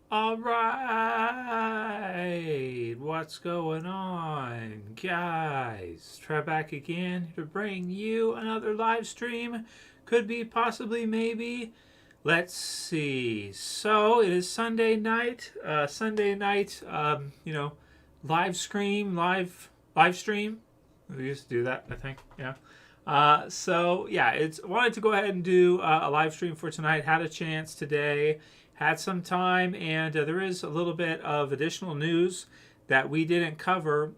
All right, what's going on, guys? Trev back again to bring you another live stream. Could be, possibly, maybe. Let's see. So it is Sunday night. Sunday night. Live stream, live stream. We used to do that, I think. Yeah. It's wanted to go ahead and do a live stream for tonight. Had a chance today, had some time, and there is a little bit of additional news that we didn't cover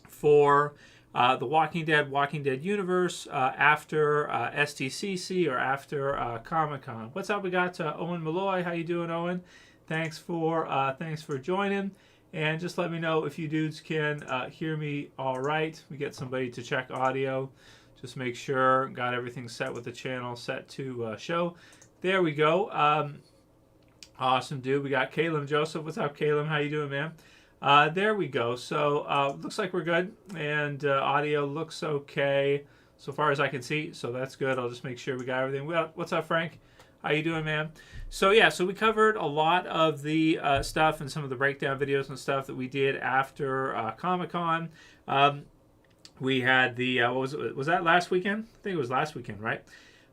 for the Walking Dead universe after STCC or after Comic Con. What's up? We got Owen Malloy. How you doing, Owen? Thanks for joining. And just let me know if you dudes can hear me all right. We get somebody to check audio. Just make sure got everything set with the channel set to show. There we go. Awesome, dude. We got Caleb Joseph. What's up, Caleb? How you doing, man? There we go. So looks like we're good, and audio looks okay so far as I can see. So that's good. I'll just make sure we got everything. What's up, Frank? How you doing, man? So we covered a lot of the stuff and some of the breakdown videos and stuff that we did after Comic-Con. We had the was that last weekend? I think it was last weekend, right?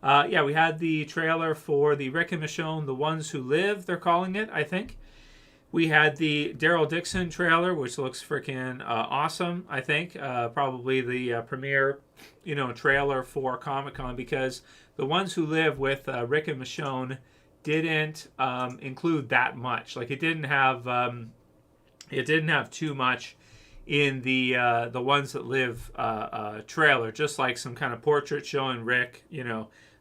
We had the trailer for the Rick and Michonne, The Ones Who Live, they're calling it, I think. We had the Daryl Dixon trailer, which looks freaking awesome, I think. Probably the premiere, trailer for Comic-Con, because The Ones Who Live with Rick and Michonne didn't include that much. Like it didn't have too much in the Ones That Live trailer, just like some kind of portrait showing Rick,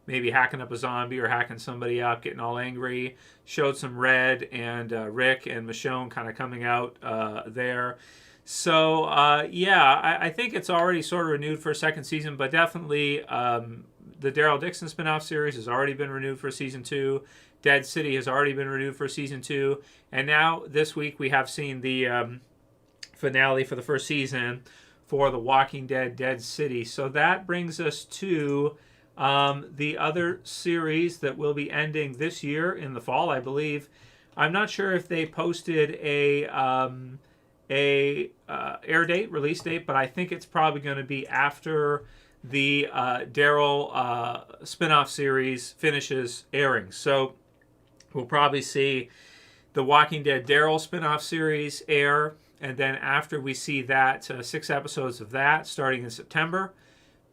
maybe hacking up a zombie or hacking somebody up, getting all angry. Showed some red and Rick and Michonne kind of coming out there. So, I think it's already sort of renewed for a second season, but definitely the Daryl Dixon spinoff series has already been renewed for season 2. Dead City has already been renewed for season 2. And now this week we have seen the finale for the first season for The Walking Dead Dead City. So that brings us to the other series that will be ending this year in the fall, I believe. I'm not sure if they posted a air date, release date, but I think it's probably going to be after the Daryl spinoff series finishes airing. So we'll probably see the Walking Dead Daryl spinoff series air, and then after we see that, 6 episodes of that starting in September.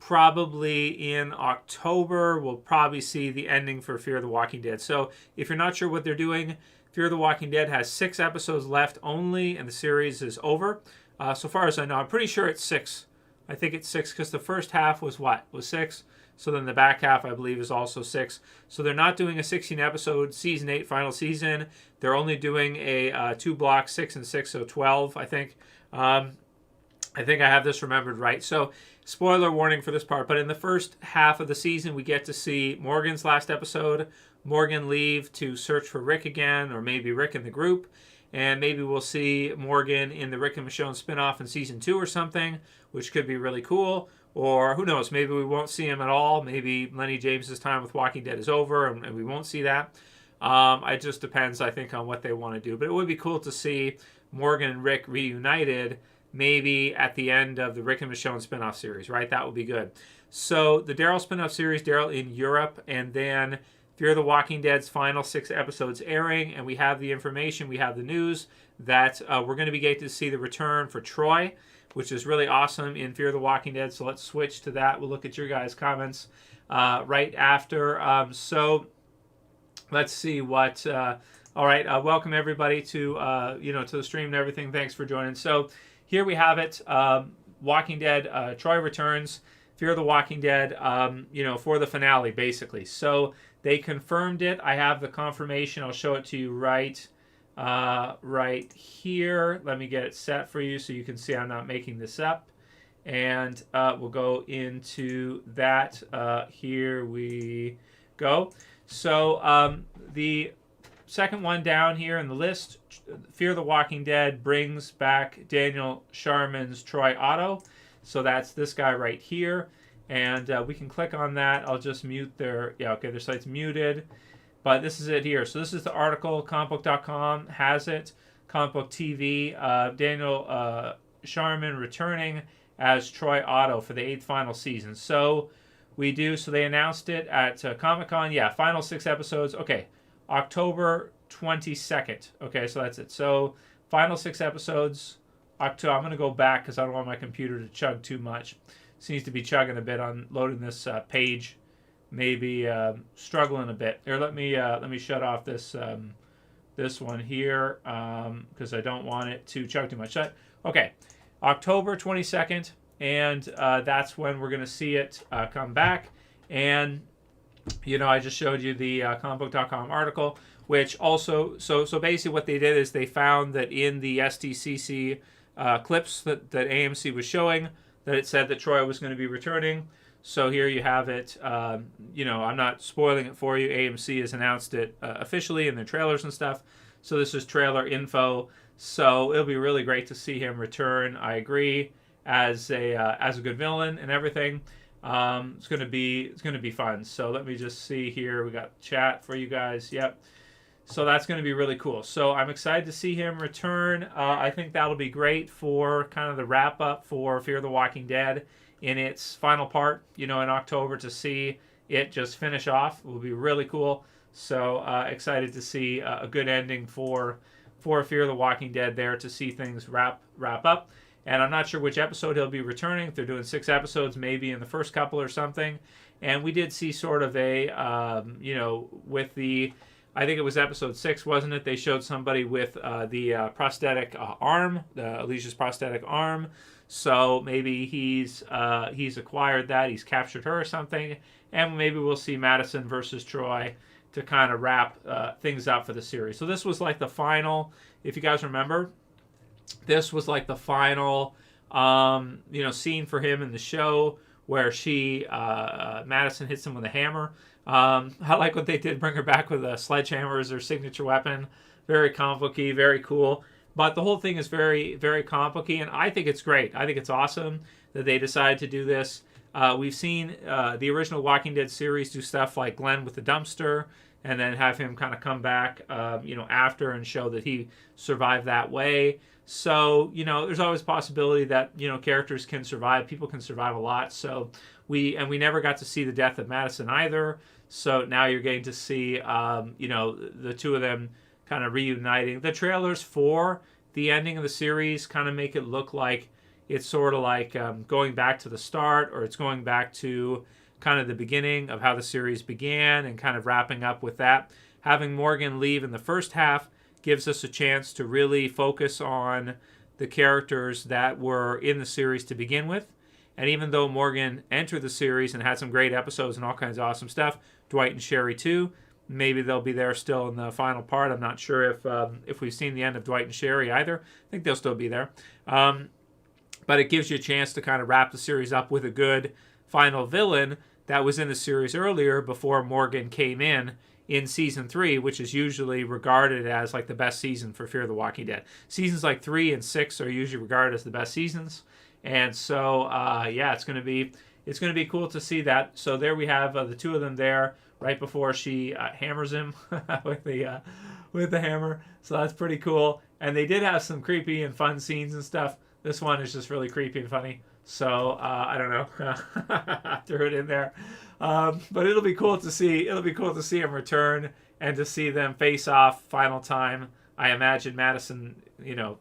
Probably in October, we'll probably see the ending for Fear the Walking Dead. So if you're not sure what they're doing, Fear the Walking Dead has 6 episodes left only, and the series is over. So far as I know, I'm pretty sure it's 6. I think it's 6 because the first half was what? Was 6. So then the back half, I believe, is also 6. So they're not doing a 16-episode season 8 final season. They're only doing a 2-block, 6 and 6, so 12, I think. I think I have this remembered right. So spoiler warning for this part, but in the first half of the season, we get to see Morgan's last episode. Morgan leave to search for Rick again, or maybe Rick in the group. And maybe we'll see Morgan in the Rick and Michonne spinoff in season 2 or something, which could be really cool. Or who knows, maybe we won't see him at all. Maybe Lenny James's time with Walking Dead is over and we won't see that. It just depends, I think, on what they want to do. But it would be cool to see Morgan and Rick reunited maybe at the end of the Rick and Michonne spinoff series, right? That would be good. So the Daryl spinoff series, Daryl in Europe, and then Fear the Walking Dead's final 6 episodes airing, and we have the information, we have the news that we're going to be getting to see the return for Troy, which is really awesome in Fear the Walking Dead. So let's switch to that. We'll look at your guys' comments right after. So let's see what. All right, welcome everybody to to the stream and everything. Thanks for joining. So here we have it. Walking Dead. Troy returns. Fear the Walking Dead. For the finale, basically. So they confirmed it. I have the confirmation. I'll show it to you right here. Let me get it set for you so you can see I'm not making this up. And we'll go into that. Here we go. So the second one down here in the list, Fear the Walking Dead brings back Daniel Sharman's Troy Otto. So that's this guy right here. And we can click on that. I'll just mute their... Yeah, okay, their site's muted. But this is it here. So this is the article. Comicbook.com has it. Comic Book TV. Daniel Sharman returning as Troy Otto for the 8th final season. So they announced it at Comic-Con. Yeah, final 6 episodes. Okay, October 22nd. Okay, so that's it. So final 6 episodes. I'm going to go back because I don't want my computer to chug too much. Seems to be chugging a bit on loading this page. Maybe struggling a bit. Here, let me shut off this this one here because I don't want it to chug too much. Okay, October 22nd, and that's when we're going to see it come back. And I just showed you the comicbook.com article, which also so basically what they did is they found that in the SDCC clips that AMC was showing that it said that Troy was going to be returning. So here you have it. I'm not spoiling it for you. AMC has announced it officially in their trailers and stuff. So this is trailer info. So it'll be really great to see him return. I agree, as a good villain and everything. It's gonna be fun. So let me just see here. We got chat for you guys. Yep. So that's going to be really cool. So I'm excited to see him return. I think that'll be great for kind of the wrap up for Fear the Walking Dead in its final part, in October, to see it just finish off will be really cool. So excited to see a good ending for Fear the Walking Dead there, to see things wrap up. And I'm not sure which episode he'll be returning. If they're doing 6 episodes, maybe in the first couple or something. And we did see sort of a, with the, I think it was episode 6, wasn't it? They showed somebody with the prosthetic arm, Alicia's prosthetic arm. So maybe he's acquired that. He's captured her or something. And maybe we'll see Madison versus Troy to kind of wrap things up for the series. So this was like the final, if you guys remember, this was like the final, scene for him in the show where Madison hits him with a hammer. I like what they did, bring her back with a sledgehammer as her signature weapon. Very comic booky, very cool. But the whole thing is very, very comic booky, and I think it's great. I think it's awesome that they decided to do this. We've seen the original Walking Dead series do stuff like Glenn with the dumpster, and then have him kind of come back, after and show that he survived that way. So, there's always a possibility that, characters can survive. People can survive a lot. So we never got to see the death of Madison either. So now you're getting to see, the two of them kind of reuniting. The trailers for the ending of the series kind of make it look like it's sort of like going back to the start, or it's going back to kind of the beginning of how the series began and kind of wrapping up with that. Having Morgan leave in the first half gives us a chance to really focus on the characters that were in the series to begin with. And even though Morgan entered the series and had some great episodes and all kinds of awesome stuff, Dwight and Sherry too, maybe they'll be there still in the final part. I'm not sure if we've seen the end of Dwight and Sherry either. I think they'll still be there. But it gives you a chance to kind of wrap the series up with a good final villain that was in the series earlier before Morgan came in season 3, which is usually regarded as like the best season for Fear the Walking Dead. Seasons like 3 and 6 are usually regarded as the best seasons. And so, it's going to be cool to see that. So there we have the two of them there right before she hammers him with the hammer. So that's pretty cool. And they did have some creepy and fun scenes and stuff. This one is just really creepy and funny. So I don't know, threw it in there. But it'll be cool to see. It'll be cool to see him return and to see them face off final time. I imagine Madison,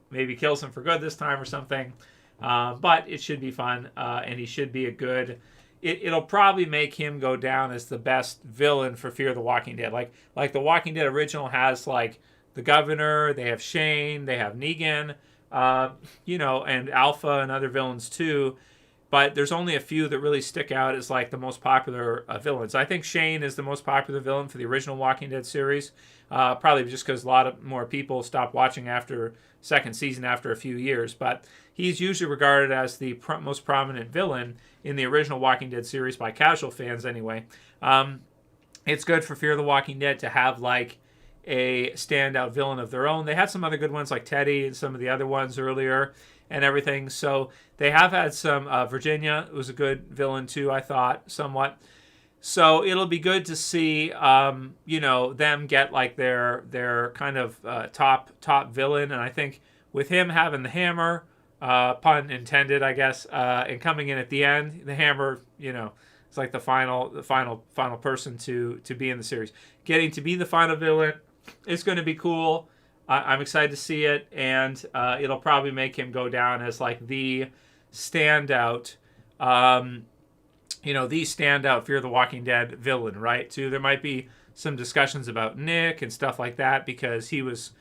maybe kills him for good this time or something. But it should be fun, and he should be a good. It'll probably make him go down as the best villain for Fear the Walking Dead. Like the Walking Dead original has like the Governor, they have Shane, they have Negan, and Alpha and other villains too. But there's only a few that really stick out as like the most popular villains. I think Shane is the most popular villain for the original Walking Dead series, probably just because a lot of more people stopped watching after second season after a few years. But he's usually regarded as the most prominent villain in the original Walking Dead series by casual fans anyway. It's good for Fear the Walking Dead to have like a standout villain of their own. They had some other good ones like Teddy and some of the other ones earlier and everything. So they have had some. Virginia was a good villain too, I thought, somewhat. So it'll be good to see, them get like their kind of top villain, and I think with him having the hammer, pun intended, I guess, and coming in at the end, the hammer, it's like the final person to be in the series. Getting to be the final villain is going to be cool. I'm excited to see it, and it'll probably make him go down as like the standout. The standout Fear the Walking Dead villain, right? Too, there might be some discussions about Nick and stuff like that because he was,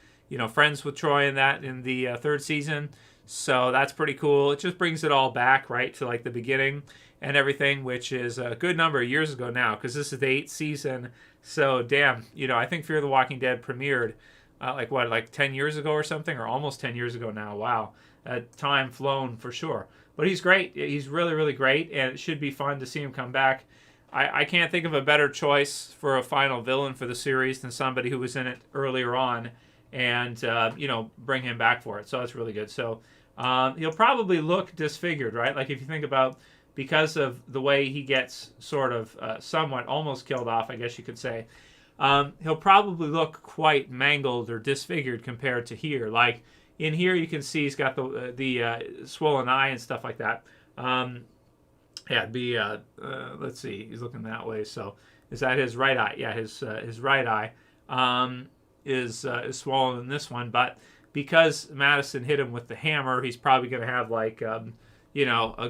friends with Troy in the third season. So that's pretty cool. It just brings it all back, right, to like the beginning and everything, which is a good number of years ago now because this is the 8th season. So damn, I think Fear the Walking Dead premiered like 10 years ago or something, or almost 10 years ago now. Wow, time flown for sure. But he's great. He's really, really great, and it should be fun to see him come back. I can't think of a better choice for a final villain for the series than somebody who was in it earlier on, and bring him back for it. So that's really good. So he'll probably look disfigured, right? Like if you think about, because of the way he gets sort of somewhat almost killed off, I guess you could say, he'll probably look quite mangled or disfigured compared to here. Like in here, you can see he's got the swollen eye and stuff like that. Let's see, he's looking that way. So is that his right eye? Yeah, his right eye is swollen in this one. But because Madison hit him with the hammer, he's probably going to have like a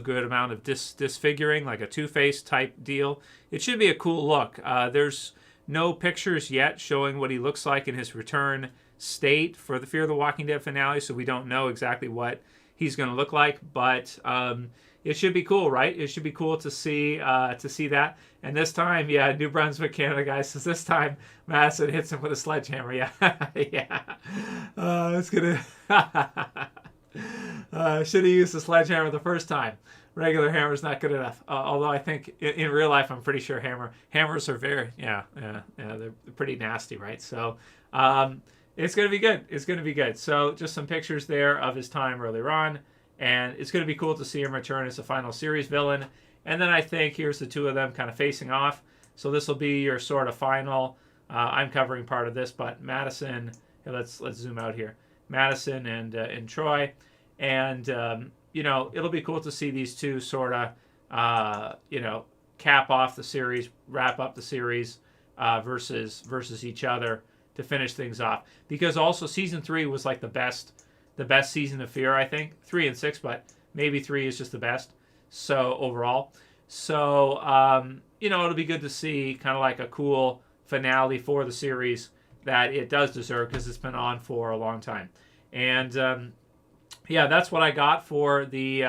good amount of disfiguring, like a Two-Face type deal. It should be a cool look. There's no pictures yet showing what he looks like in his return state for the Fear the Walking Dead finale, so we don't know exactly what he's going to look like. But it should be cool, right? It should be cool to see that. And this time, New Brunswick, Canada guy says this time Madison hits him with a sledgehammer. Yeah, yeah. It's gonna. Should have used the sledgehammer the first time. Regular hammer's not good enough. Although I think in real life, I'm pretty sure hammers are they're pretty nasty, right? So it's going to be good. It's going to be good. So just some pictures there of his time earlier on, and it's going to be cool to see him return as a final series villain. And then I think here's the two of them kind of facing off. So this will be your sort of final. I'm covering part of this, but Madison. Let's zoom out here. Madison and Troy, and it'll be cool to see these two sort of cap off the series, wrap up the series versus each other to finish things off. Because also season 3 was like the best season of Fear, I think. 3 and 6, but maybe 3 is just the best. So overall, it'll be good to see kind of like a cool finale for the series that it does deserve because it's been on for a long time. And that's what I got for the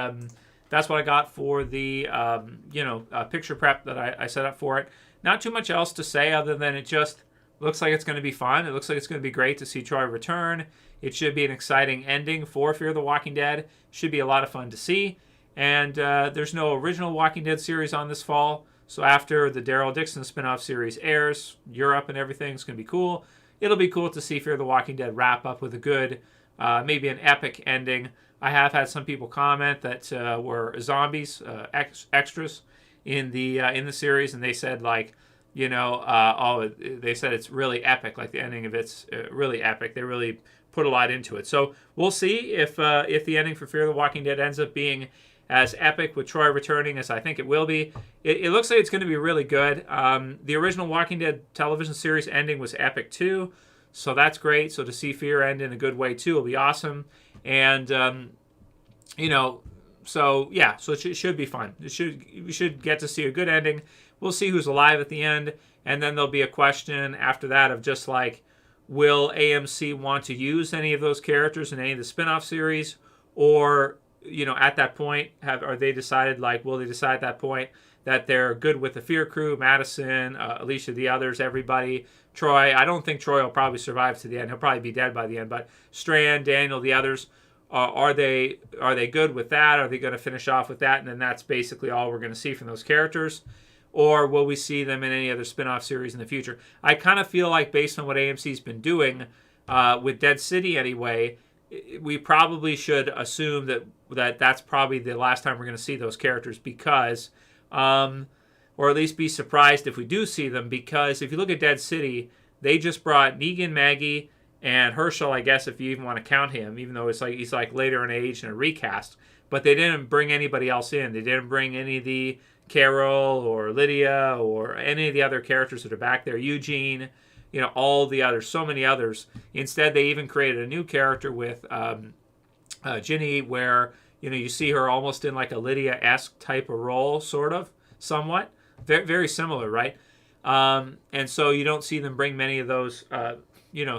picture prep that I set up for it. Not too much else to say other than it just looks like it's going to be fun. It looks like it's going to be great to see Troy return. It should be an exciting ending for Fear the Walking Dead. Should be a lot of fun to see. And there's no original Walking Dead series on this fall. So after the Daryl Dixon spinoff series airs, Europe and everything, it's going to be cool. It'll be cool to see Fear the Walking Dead wrap up with a good, maybe an epic ending. I have had some people comment that were zombies, extras in the series, and they said they said it's really epic. Like the ending of it's really epic. They really put a lot into it. So we'll see if the ending for Fear the Walking Dead ends up being as epic with Troy returning as I think it will be. It looks like it's going to be really good. The original Walking Dead television series ending was epic too, so that's great. So to see Fear end in a good way too will be awesome. And so it should be fun. We should get to see a good ending. We'll see who's alive at the end, and then there'll be a question after that of just like, will AMC want to use any of those characters in any of the spin-off series, or at that point, will they decide at that point that they're good with the Fear crew, Madison, Alicia, the others, everybody, Troy. I don't think Troy will probably survive to the end. He'll probably be dead by the end. But Strand, Daniel, the others, are they good with that? Are they going to finish off with that? And then that's basically all we're going to see from those characters. Or will we see them in any other spin-off series in the future? I kind of feel like based on what AMC's been doing with Dead City anyway, we probably should assume that that's probably the last time we're going to see those characters because or at least be surprised if we do see them, because if you look at Dead City, they just brought Negan, Maggie, and Herschel, I guess, if you even want to count him, even though he's like later in age and a recast. But they didn't bring anybody else in. They didn't bring any of the Carol or Lydia or any of the other characters that are back there. Eugene, all the others, so many others. Instead, they even created a new character with Ginny, where you see her almost in like a Lydia-esque type of role, sort of, somewhat, very, very similar, right? And so you don't see them bring many of those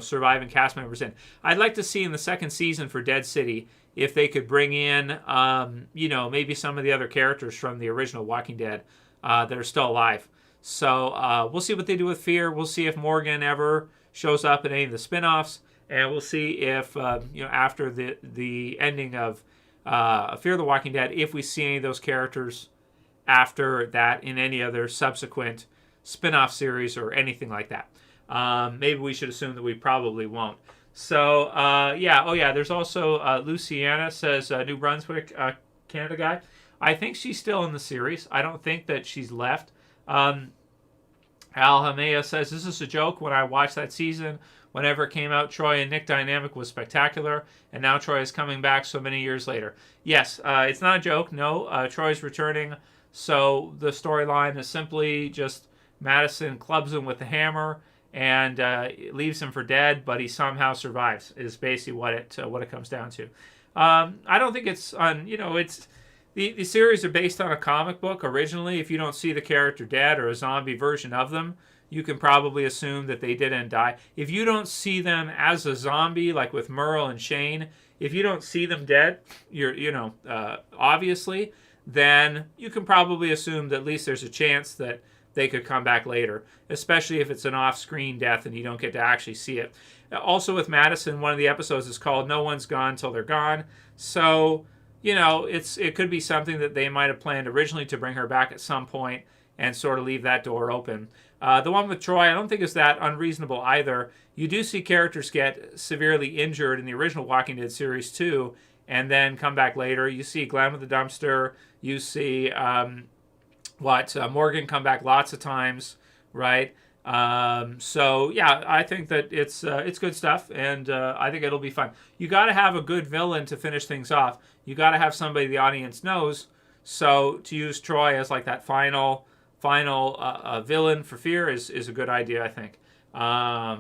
surviving cast members in. I'd like to see in the second season for Dead City if they could bring in maybe some of the other characters from the original Walking Dead that are still alive. So we'll see what they do with Fear. We'll see if Morgan ever shows up in any of the spin-offs, and we'll see if after the ending of Fear the Walking Dead, if we see any of those characters after that in any other subsequent spin-off series or anything like that. Maybe we should assume that we probably won't. So there's also Luciana says New Brunswick, Canada guy. I think she's still in the series. I don't think that she's left. Al Hamea says, this is a joke. When I watched that season, whenever it came out, Troy and Nick dynamic was spectacular, and now Troy is coming back so many years later. Yes, it's not a joke. No, Troy's returning. So the storyline is simply just Madison clubs him with a hammer and leaves him for dead, but he somehow survives, is basically what it comes down to. I don't think it's on, it's... The series are based on a comic book originally. If you don't see the character dead or a zombie version of them, you can probably assume that they didn't die. If you don't see them as a zombie, like with Merle and Shane, if you don't see them dead, obviously, then you can probably assume that at least there's a chance that they could come back later, especially if it's an off-screen death and you don't get to actually see it. Also with Madison, one of the episodes is called No One's Gone Till They're Gone. So, it could be something that they might have planned originally to bring her back at some point and sort of leave that door open. The one with Troy, I don't think is that unreasonable either. You do see characters get severely injured in the original Walking Dead series too, and then come back later. You see Glenn with the dumpster. You see Morgan come back lots of times, right? I think that it's good stuff, and I think it'll be fun. You got to have a good villain to finish things off. You got to have somebody the audience knows. So to use Troy as like that final villain for Fear is a good idea, I think.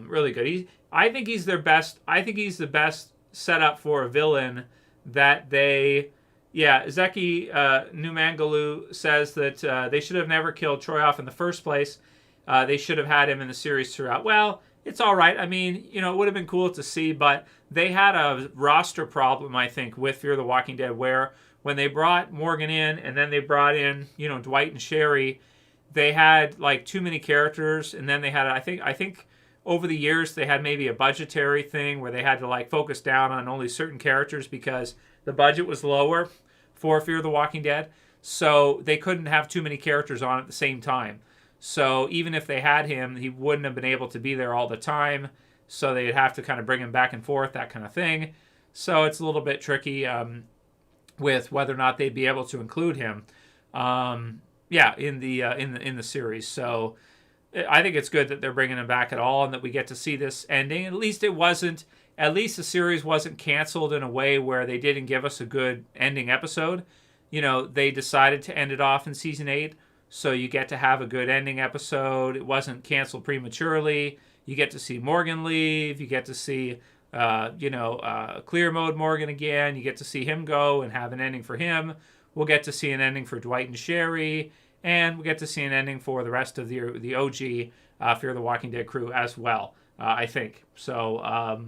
Really good. I think he's their best. I think he's the best setup for a villain that they. Yeah, Zeki Numangalu says that they should have never killed Troy off in the first place. They should have had him in the series throughout. Well, it's all right. I mean, it would have been cool to see, but they had a roster problem, I think, with Fear the Walking Dead, where when they brought Morgan in and then they brought in, Dwight and Sherry, they had like too many characters, and then they had, I think over the years they had maybe a budgetary thing where they had to like focus down on only certain characters because the budget was lower for Fear the Walking Dead, so they couldn't have too many characters on at the same time. So even if they had him, he wouldn't have been able to be there all the time. So they'd have to kind of bring him back and forth, that kind of thing. So it's a little bit tricky with whether or not they'd be able to include him. In the series. So I think it's good that they're bringing him back at all, and that we get to see this ending. At least the series wasn't canceled in a way where they didn't give us a good ending episode. They decided to end it off in season 8. So you get to have a good ending episode. It wasn't canceled prematurely. You get to see Morgan leave. You get to see, clear mode Morgan again. You get to see him go and have an ending for him. We'll get to see an ending for Dwight and Sherry. And we'll get to see an ending for the rest of the OG Fear the Walking Dead crew as well, I think. So,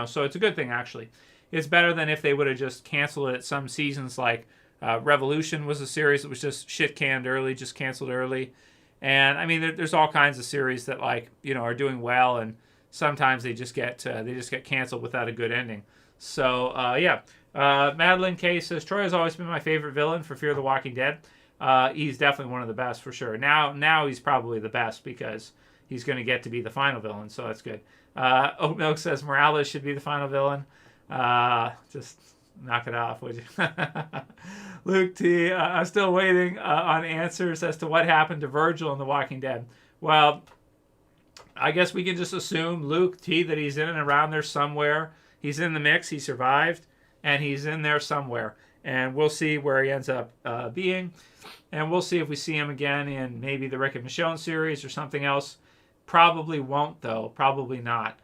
so it's a good thing, actually. It's better than if they would have just canceled it at some seasons like Revolution was a series that was just shit canned early, just canceled early. And I mean, there's all kinds of series that are doing well, and sometimes they just get canceled without a good ending. So Madeline K says Troy has always been my favorite villain for Fear the Walking Dead. He's definitely one of the best for sure. Now he's probably the best because he's going to get to be the final villain, so that's good. Oat Milk says Morales should be the final villain. Just Knock it off, would you? Luke T. I'm still waiting on answers as to what happened to Virgil in The Walking Dead. Well, I guess we can just assume, Luke T., that he's in and around there somewhere. He's in the mix. He survived, and he's in there somewhere. And we'll see where he ends up being. And we'll see if we see him again in maybe the Rick and Michonne series or something else. Probably won't, though. Probably not.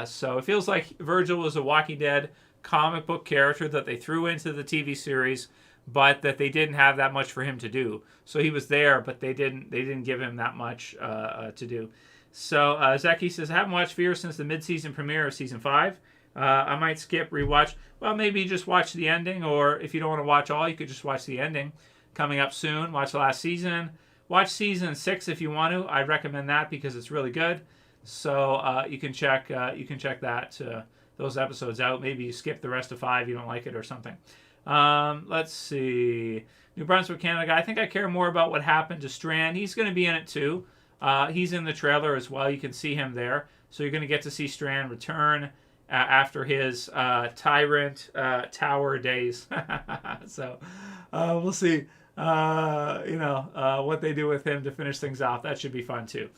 So it feels like Virgil was a Walking Dead comic book character that they threw into the TV series, but that they didn't have that much for him to do. So he was there, but they didn't give him that much to do. So Zeki says, I haven't watched Fear since the mid-season premiere of season 5. I might skip, rewatch. Well, maybe just watch the ending, or if you don't want to watch all, you could just watch the ending. Coming up soon, watch the last season. Watch season 6 if you want to. I'd recommend that because it's really good. So you can check that those episodes out. Maybe you skip the rest of 5, you don't like it or something. Let's see. New Brunswick, Canada guy. I think I care more about what happened to Strand. He's going to be in it too. He's in the trailer as well. You can see him there. So you're going to get to see Strand return after his Tyrant Tower days. So we'll see what they do with him to finish things off. That should be fun too.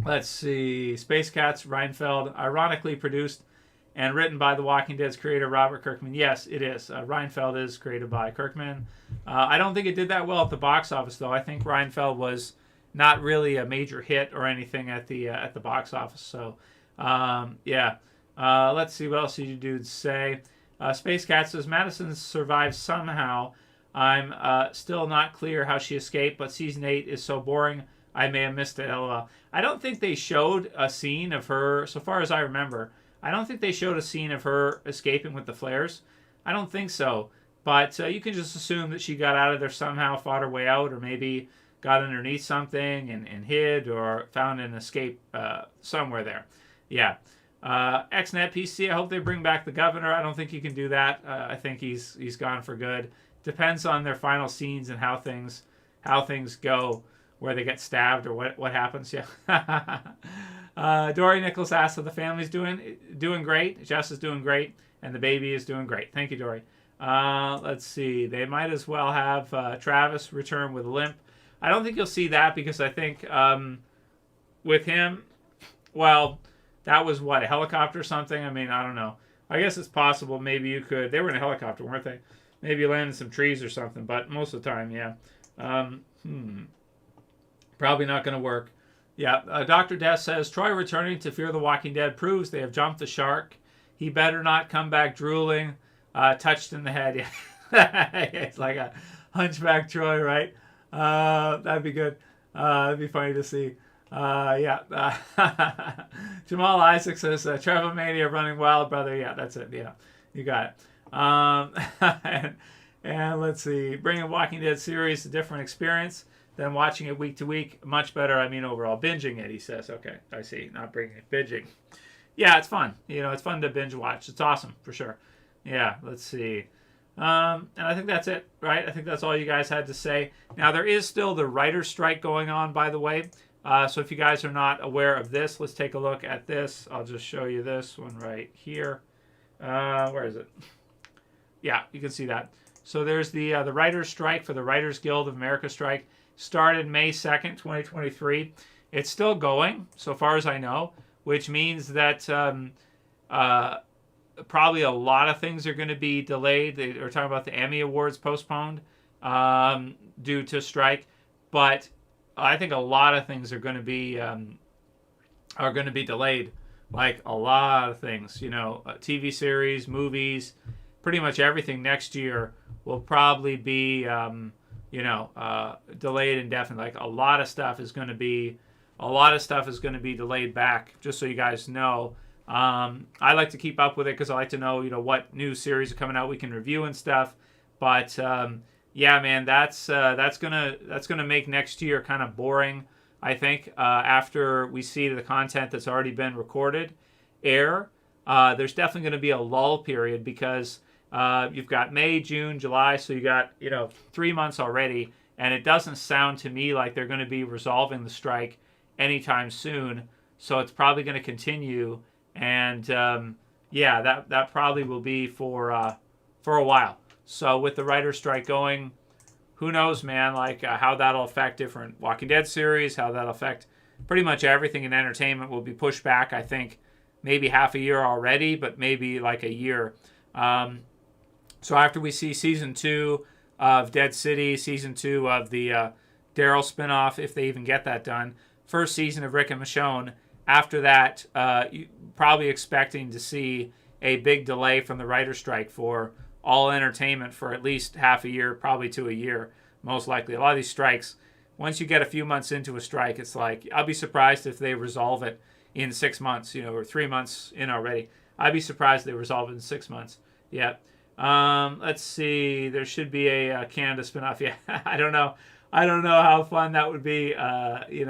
Let's see. Space Cats, Reinfeld, ironically produced and written by The Walking Dead's creator, Robert Kirkman. Yes, it is. Reinfeld is created by Kirkman. I don't think it did that well at the box office, though. I think Reinfeld was not really a major hit or anything at the box office. So, yeah. Let's see. What else did you dudes say? Space Cat says, Madison survived somehow. I'm still not clear how she escaped, but season 8 is so boring. I may have missed it, lol. I don't think they showed a scene of her, so far as I remember. I don't think they showed a scene of her escaping with the flares. I don't think so. But you can just assume that she got out of there somehow, fought her way out, or maybe got underneath something and hid, or found an escape somewhere there. Yeah. XNet PC, I hope they bring back the governor. I don't think you can do that. I think he's gone for good. Depends on their final scenes and how things go, where they get stabbed or what happens. Yeah. Dory Nichols asks if the family's doing great. Jess is doing great, and the baby is doing great. Thank you, Dory. Let's see. They might as well have Travis return with a limp. I don't think you'll see that because I think with him, well, that was what, a helicopter or something? I mean, I don't know. I guess it's possible. Maybe you could. They were in a helicopter, weren't they? Maybe you landed in some trees or something, but most of the time, yeah. Probably not going to work. Yeah, Dr. Death says, Troy returning to Fear the Walking Dead proves they have jumped the shark. He better not come back drooling, touched in the head. Yeah. It's like a hunchback Troy, right? That'd be good. That'd be funny to see. Yeah. Jamal Isaac says, Trevor Mania running wild, brother. Yeah, that's it. Yeah, you got it. And let's see. Bringing Walking Dead series a different experience than watching it week to week. Much better, I mean, overall. Binging it, he says. Okay, I see. Not bringing it. Binging. Yeah, it's fun. It's fun to binge watch. It's awesome, for sure. Yeah, let's see. And I think that's it, right? I think that's all you guys had to say. Now, there is still the writer's strike going on, by the way. So if you guys are not aware of this, let's take a look at this. I'll just show you this one right here. Where is it? Yeah, you can see that. So there's the writer's strike for the Writers Guild of America strike. Started May 2nd, 2023. It's still going, so far as I know, which means that probably a lot of things are going to be delayed. They are talking about the Emmy Awards postponed due to strike, but I think a lot of things are going to be delayed. Like a lot of things, TV series, movies, pretty much everything next year will probably be delayed indefinitely. Like a lot of stuff is going to be delayed back. Just so you guys know, I like to keep up with it because I like to know what new series are coming out we can review and stuff. But yeah, man, that's gonna make next year kind of boring. I think after we see the content that's already been recorded air, there's definitely going to be a lull period because you've got May, June, July, so you got 3 months already, and it doesn't sound to me like they're going to be resolving the strike anytime soon. So it's probably going to continue, and yeah, that probably will be for a while. So with the writer's strike going, who knows, man? Like how that'll affect different Walking Dead series, how that'll affect pretty much everything in entertainment will be pushed back. I think maybe half a year already, but maybe like a year. So after we see season 2 of Dead City, season 2 of the Daryl spinoff, if they even get that done, first season of Rick and Michonne. After that, probably expecting to see a big delay from the writer's strike for all entertainment for at least half a year, probably to a year, most likely. A lot of these strikes, once you get a few months into a strike, it's like, I'll be surprised if they resolve it in 6 months, or 3 months in already. I'd be surprised they resolve it in 6 months. Yeah. Let's see. There should be a Canada spinoff. Yeah, I don't know. I don't know how fun that would be. I don't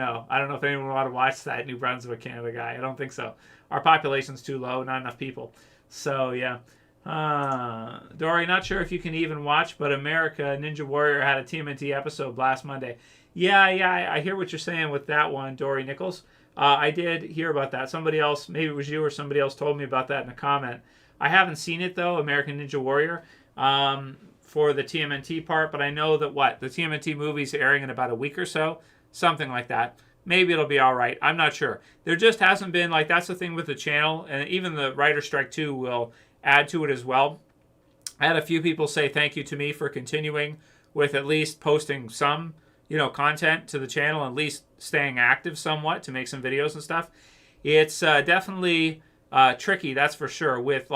know if anyone would want to watch that New Brunswick, Canada guy. I don't think so. Our population's too low, not enough people. So, yeah. Dory, not sure if you can even watch, but America Ninja Warrior had a TMNT episode last Monday. Yeah, I hear what you're saying with that one, Dory Nichols. I did hear about that. Somebody else, maybe it was you or somebody else, told me about that in a comment. I haven't seen it, though, American Ninja Warrior, for the TMNT part, but I know that the TMNT movie's airing in about a week or so, something like that. Maybe it'll be all right. I'm not sure. There just hasn't been, that's the thing with the channel, and even the Writer's Strike 2 will add to it as well. I had a few people say thank you to me for continuing with at least posting some, content to the channel, at least staying active somewhat to make some videos and stuff. It's definitely tricky, that's for sure. With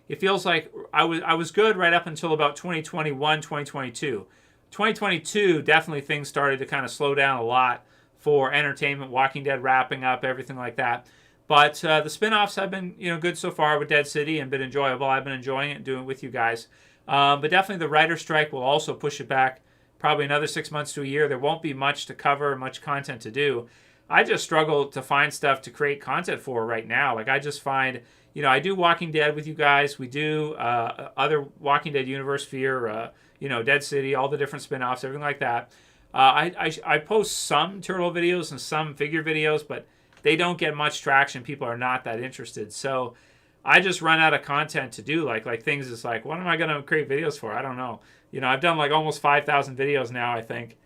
it feels like I was good right up until about 2021, 2022. 2022, definitely things started to kind of slow down a lot for entertainment, Walking Dead wrapping up, everything like that. But the spin-offs have been, good so far with Dead City and been enjoyable. I've been enjoying it and doing it with you guys. But definitely the writer's strike will also push it back probably another 6 months to a year. There won't be much to cover, much content to do. I just struggle to find stuff to create content for right now. I just find, I do Walking Dead with you guys. We do other Walking Dead universe, Fear, Dead City, all the different spin-offs, everything like that. I post some turtle videos and some figure videos, but they don't get much traction. People are not that interested. So I just run out of content to do. Like things is what am I going to create videos for? I don't know. I've done almost 5,000 videos now, I think,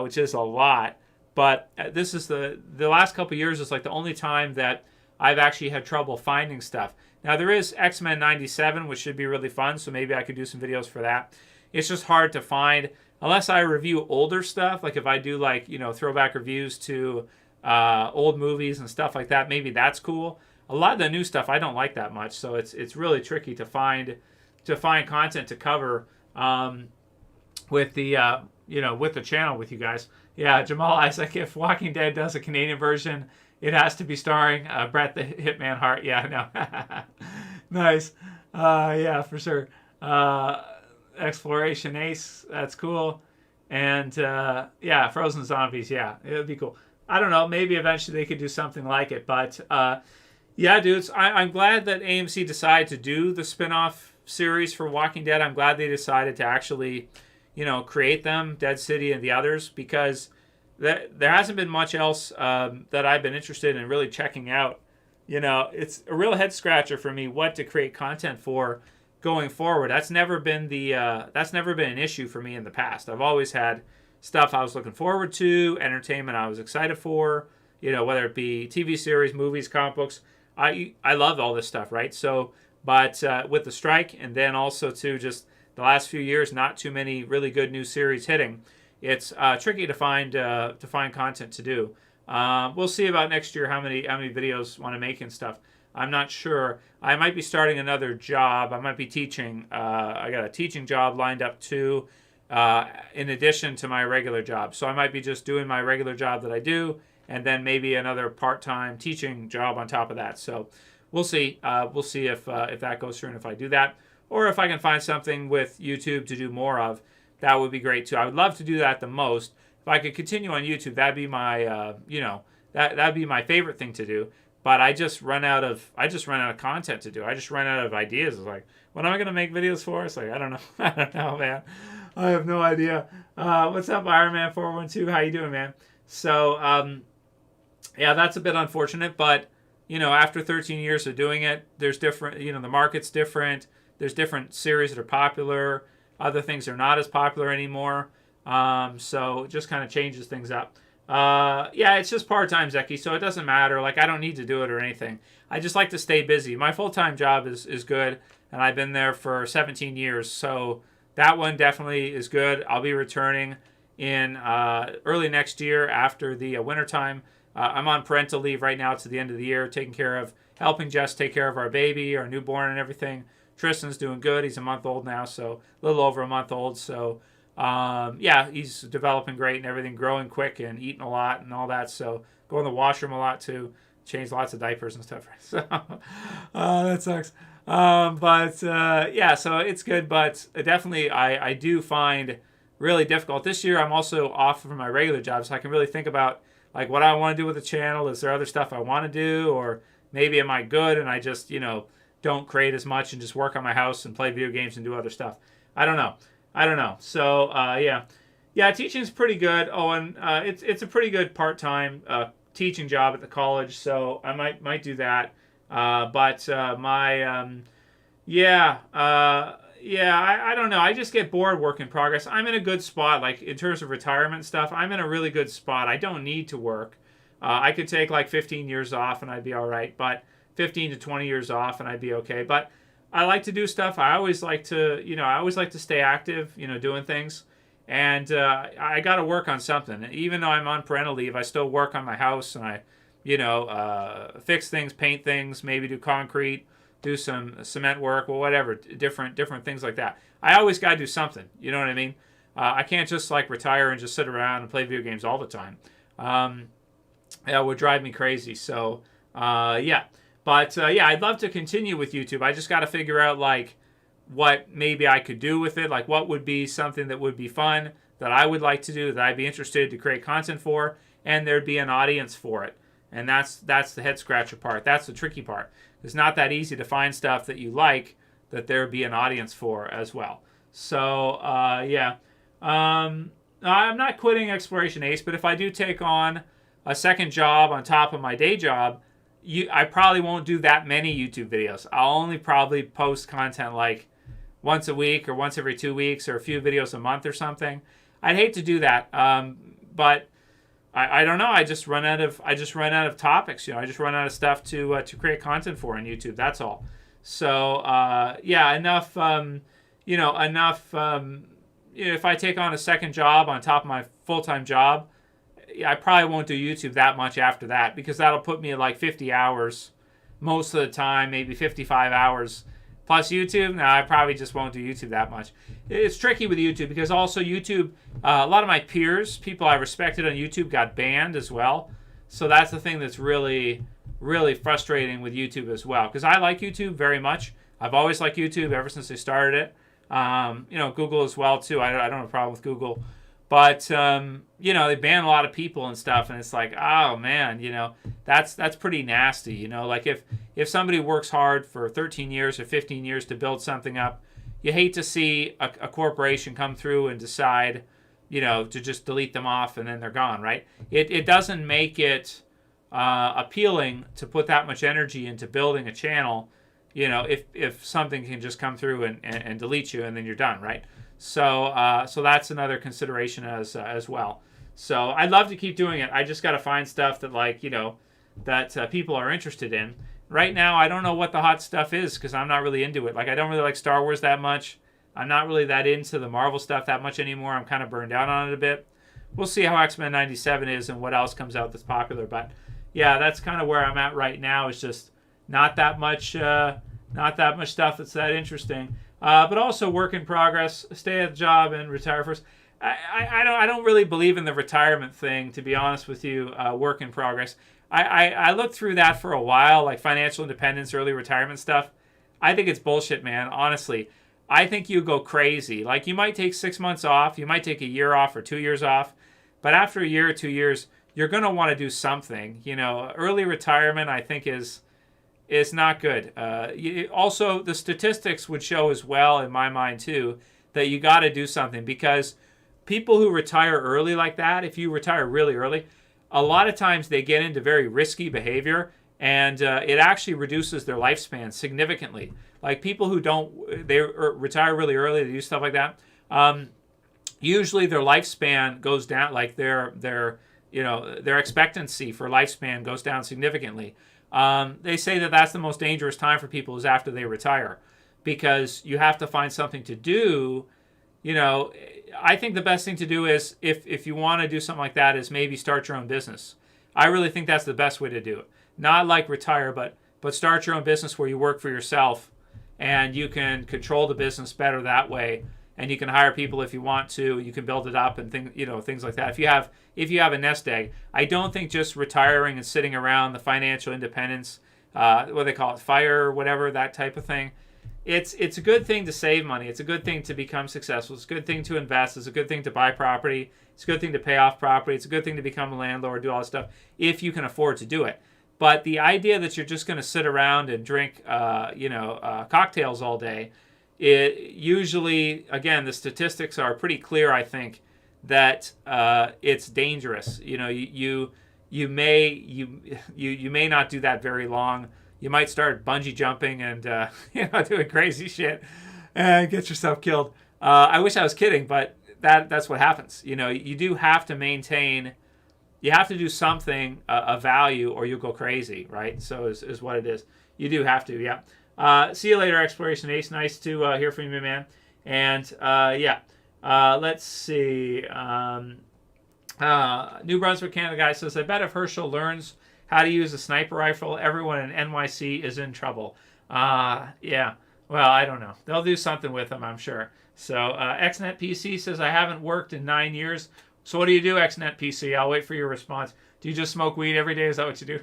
which is a lot. But this is the last couple of years is the only time that I've actually had trouble finding stuff. Now there is X-Men 97, which should be really fun. So maybe I could do some videos for that. It's just hard to find unless I review older stuff. If I do throwback reviews to old movies and stuff like that, maybe that's cool. A lot of the new stuff I don't like that much, so it's really tricky to find content to cover with the with the channel with you guys. Yeah, Jamal Isaac, if Walking Dead does a Canadian version, it has to be starring Bret the Hitman Hart. Yeah, no, nice. Yeah, for sure. Exploration Ace, that's cool. And yeah, Frozen Zombies. Yeah, it would be cool. I don't know. Maybe eventually they could do something like it. But yeah, dudes, I'm glad that AMC decided to do the spin-off series for Walking Dead. I'm glad they decided to actually, create them, Dead City and the others, because there hasn't been much else that I've been interested in really checking out. It's a real head scratcher for me what to create content for going forward. That's never been an issue for me in the past. I've always had stuff I was looking forward to, entertainment I was excited for, whether it be TV series, movies, comic books. I love all this stuff, right? So, but with the strike, and then also too, just the last few years, not too many really good new series hitting. It's tricky to find content to do. We'll see about next year how many videos want to make and stuff. I'm not sure. I might be starting another job. I might be teaching. I got a teaching job lined up too, in addition to my regular job. So I might be just doing my regular job that I do, and then maybe another part-time teaching job on top of that. So we'll see. We'll see if that goes through and if I do that, or if I can find something with YouTube to do more of. That would be great too. I would love to do that the most. If I could continue on YouTube, that'd be my that'd be my favorite thing to do. But I just run out of content to do. I just run out of ideas. It's what am I gonna make videos for? It's I don't know. I don't know, man. I have no idea. What's up, Iron Man 412? How you doing, man? So yeah, that's a bit unfortunate, but after 13 years of doing it, there's different, the market's different. There's different series that are popular. Other things are not as popular anymore. So it just kind of changes things up. Yeah, it's just part-time, Zeki, so it doesn't matter. Like, I don't need to do it or anything. I just like to stay busy. My full-time job is good, and I've been there for 17 years, so that one definitely is good. I'll be returning in early next year after the wintertime. I'm on parental leave right now to the end of the year, helping Jess take care of our baby, our newborn, and everything. Tristan's doing good. He's a month old now, so a little over a month old. So, yeah, he's developing great and everything, growing quick and eating a lot and all that. So, go in the washroom a lot too, change lots of diapers and stuff. So, that sucks. Yeah, so it's good, but definitely I do find really difficult. This year, I'm also off from my regular job, so I can really think about like what I want to do with the channel. Is there other stuff I want to do, or maybe am I good and I just don't create as much and just work on my house and play video games and do other stuff? I don't know. So yeah, teaching's pretty good. Oh, and it's a pretty good part-time teaching job at the college, so I might do that. I don't know. I just get bored work in progress. I'm in a good spot, like in terms of retirement stuff. I'm in a really good spot. I don't need to work. I could take like 15 years off and I'd be all right, but 15 to 20 years off and I'd be okay. But I like to do stuff. I always like to stay active, doing things. And I got to work on something. Even though I'm on parental leave, I still work on my house and I, fix things, paint things, maybe do concrete, do some cement work, or whatever, different things like that. I always got to do something. You know what I mean? I can't just like retire and just sit around and play video games all the time. That would drive me crazy. So, yeah. But, yeah, I'd love to continue with YouTube. I just got to figure out, like, what maybe I could do with it. Like, what would be something that would be fun, that I would like to do, that I'd be interested to create content for, and there'd be an audience for it. And that's the head-scratcher part. That's the tricky part. It's not that easy to find stuff that you like that there'd be an audience for as well. So, yeah. I'm not quitting Exploration Ace, but if I do take on a second job on top of my day job, I probably won't do that many YouTube videos. I'll only probably post content like once a week or once every 2 weeks or a few videos a month or something. I'd hate to do that, but I don't know. I just run out of topics. I just run out of stuff to create content for on YouTube. That's all. So yeah, enough. If I take on a second job on top of my full-time job, I probably won't do YouTube that much after that, because that'll put me at like 50 hours most of the time, maybe 55 hours plus YouTube. No, I probably just won't do YouTube that much. It's tricky with YouTube because also YouTube, a lot of my peers, people I respected on YouTube, got banned as well. So that's the thing that's really, really frustrating with YouTube as well, because I like YouTube very much. I've always liked YouTube ever since they started it. Google as well too. I don't have a problem with Google. But, they ban a lot of people and stuff, and it's like, oh, man, that's pretty nasty. Like if somebody works hard for 13 years or 15 years to build something up, you hate to see a corporation come through and decide, to just delete them off and then they're gone, right? It doesn't make it appealing to put that much energy into building a channel, if something can just come through and delete you and then you're done, right? So that's another consideration as well. So I'd love to keep doing it. I just got to find stuff that that people are interested in. Right now, I don't know what the hot stuff is because I'm not really into it. Like, I don't really like Star Wars that much. I'm not really that into the Marvel stuff that much anymore. I'm kind of burned out on it a bit. We'll see how X-Men 97 is and what else comes out that's popular. But yeah, that's kind of where I'm at right now. It's just not that much stuff that's that interesting. But also work in progress, stay at the job and retire first. I don't really believe in the retirement thing, to be honest with you, work in progress. I looked through that for a while, like financial independence, early retirement stuff. I think it's bullshit, man, honestly. I think you go crazy. Like, you might take 6 months off, you might take a year off or 2 years off, but after a year or 2 years, you're going to want to do something. Early retirement, I think, is not good. Also, the statistics would show as well, in my mind too, that you got to do something, because people who retire early like that, if you retire really early, a lot of times they get into very risky behavior, and it actually reduces their lifespan significantly. Like people who they retire really early, they do stuff like that. Usually their lifespan goes down, like their expectancy for lifespan goes down significantly. They say that that's the most dangerous time for people is after they retire, because you have to find something to do. I think the best thing to do is if you want to do something like that is maybe start your own business. I really think that's the best way to do it. Not like retire, but start your own business where you work for yourself and you can control the business better that way. And you can hire people if you want to. You can build it up and things like that. If you have a nest egg, I don't think just retiring and sitting around, the financial independence, what they call it, FIRE, whatever, that type of thing. It's a good thing to save money. It's a good thing to become successful. It's a good thing to invest. It's a good thing to buy property. It's a good thing to pay off property. It's a good thing to become a landlord, do all this stuff, if you can afford to do it. But the idea that you're just going to sit around and drink, cocktails all day, it usually, again, the statistics are pretty clear, I think, that it's dangerous. You may not do that very long. You might start bungee jumping and doing crazy shit and get yourself killed. I wish I was kidding, but that's what happens. You do have to maintain. You have to do something of value, or you'll go crazy, right? So is what it is. You do have to, yeah. See you later, Exploration Ace. Nice to hear from you, man. And let's see. New Brunswick, Canada guy says, I bet if Herschel learns how to use a sniper rifle, everyone in NYC is in trouble. Yeah. Well, I don't know. They'll do something with them, I'm sure. So XNet PC says, I haven't worked in 9 years. So what do you do, XNet PC? I'll wait for your response. Do you just smoke weed every day? Is that what you do?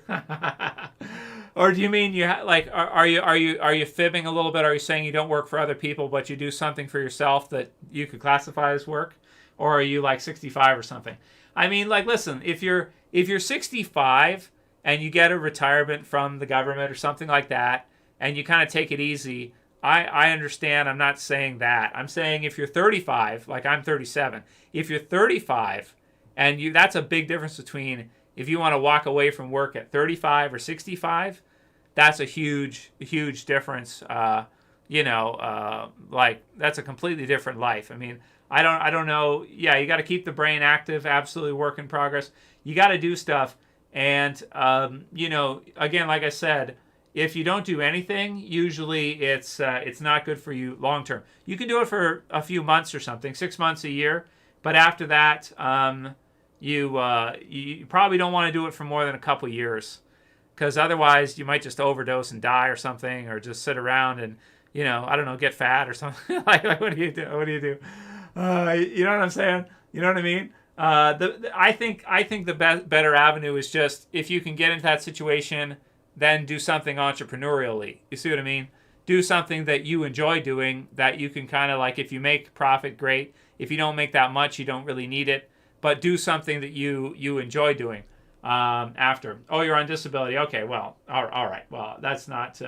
Or do you mean are you fibbing a little bit? Are you saying you don't work for other people, but you do something for yourself that you could classify as work? Or are you like 65 or something? I mean, listen, if you're 65 and you get a retirement from the government or something like that, and you kind of take it easy, I understand. I'm not saying that. I'm saying if you're 35, like I'm 37, if you're 35 and that's a big difference between if you want to walk away from work at 35 or 65, that's a huge difference. That's a completely different life. I mean, I don't know. Yeah, you got to keep the brain active. Absolutely, work in progress. You got to do stuff. And again, like I said, if you don't do anything, usually it's not good for you long term. You can do it for a few months or something, 6 months, a year, but after that, you probably don't want to do it for more than a couple years, because otherwise you might just overdose and die or something, or just sit around and I don't know, get fat or something. like what do you do? What do you do? You know what I'm saying? You know what I mean? I think the better avenue is just, if you can get into that situation, then do something entrepreneurially. You see what I mean? Do something that you enjoy doing, that you can kind of if you make profit, great. If you don't make that much, you don't really need it. But do something that you enjoy doing after. Oh, you're on disability. Okay, well, all right. Well, that's not.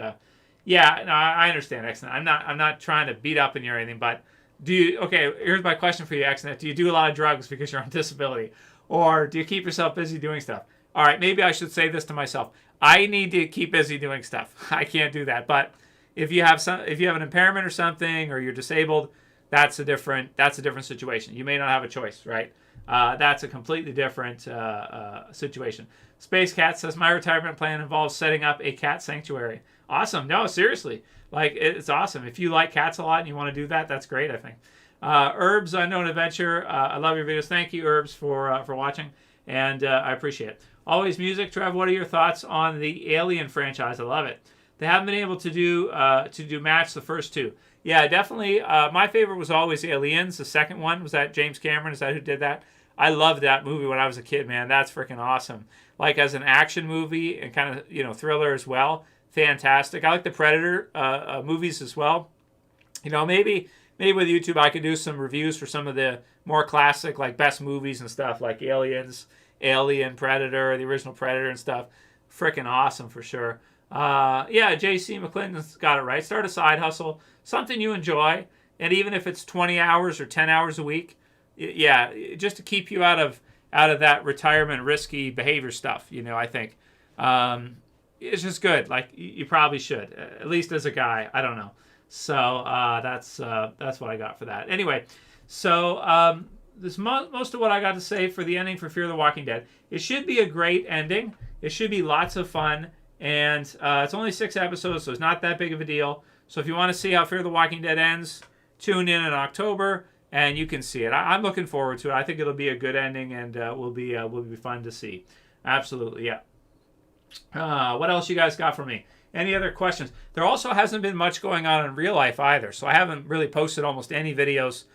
Yeah, no, I understand, Excellent. I'm not trying to beat up on you or anything, but okay, here's my question for you, Excellent. Do you do a lot of drugs because you're on disability, or do you keep yourself busy doing stuff? All right, maybe I should say this to myself. I need to keep busy doing stuff. I can't do that. But if you have an impairment or something, or you're disabled, that's a different situation. You may not have a choice, right? That's a completely different situation. Space Cat says, my retirement plan involves setting up a cat sanctuary. Awesome. No, seriously. It's awesome. If you like cats a lot and you want to do that, that's great, I think. Herbs Unknown Adventure, I love your videos. Thank you, Herbs, for watching, and I appreciate it. Always Music, Trev, what are your thoughts on the Alien franchise? I love it. They haven't been able to do match the first two. Yeah, definitely. My favorite was always Aliens. The second one was that James Cameron. Is that who did that? I loved that movie when I was a kid, man. That's freaking awesome. As an action movie and kind of thriller as well. Fantastic. I like the Predator movies as well. Maybe with YouTube I could do some reviews for some of the more classic best movies and stuff, like Aliens, Alien, Predator, the original Predator and stuff. Freaking awesome for sure. Yeah, J.C. McClinton's got it right. Start a side hustle, something you enjoy, and even if it's 20 hours or 10 hours a week, yeah, just to keep you out of that retirement risky behavior stuff. I think. it's just good. Like you probably should, at least as a guy. I don't know. So that's what I got for that. Anyway, so this most of what I got to say for the ending for Fear the Walking Dead. It should be a great ending. It should be lots of fun, and it's only 6 episodes, so it's not that big of a deal. So if you want to see how Fear the Walking Dead ends, tune in October, and you can see it. I'm looking forward to it. I think it'll be a good ending, and will be fun to see. Absolutely, yeah. What else you guys got for me? Any other questions? There also hasn't been much going on in real life either, so I haven't really posted almost any videos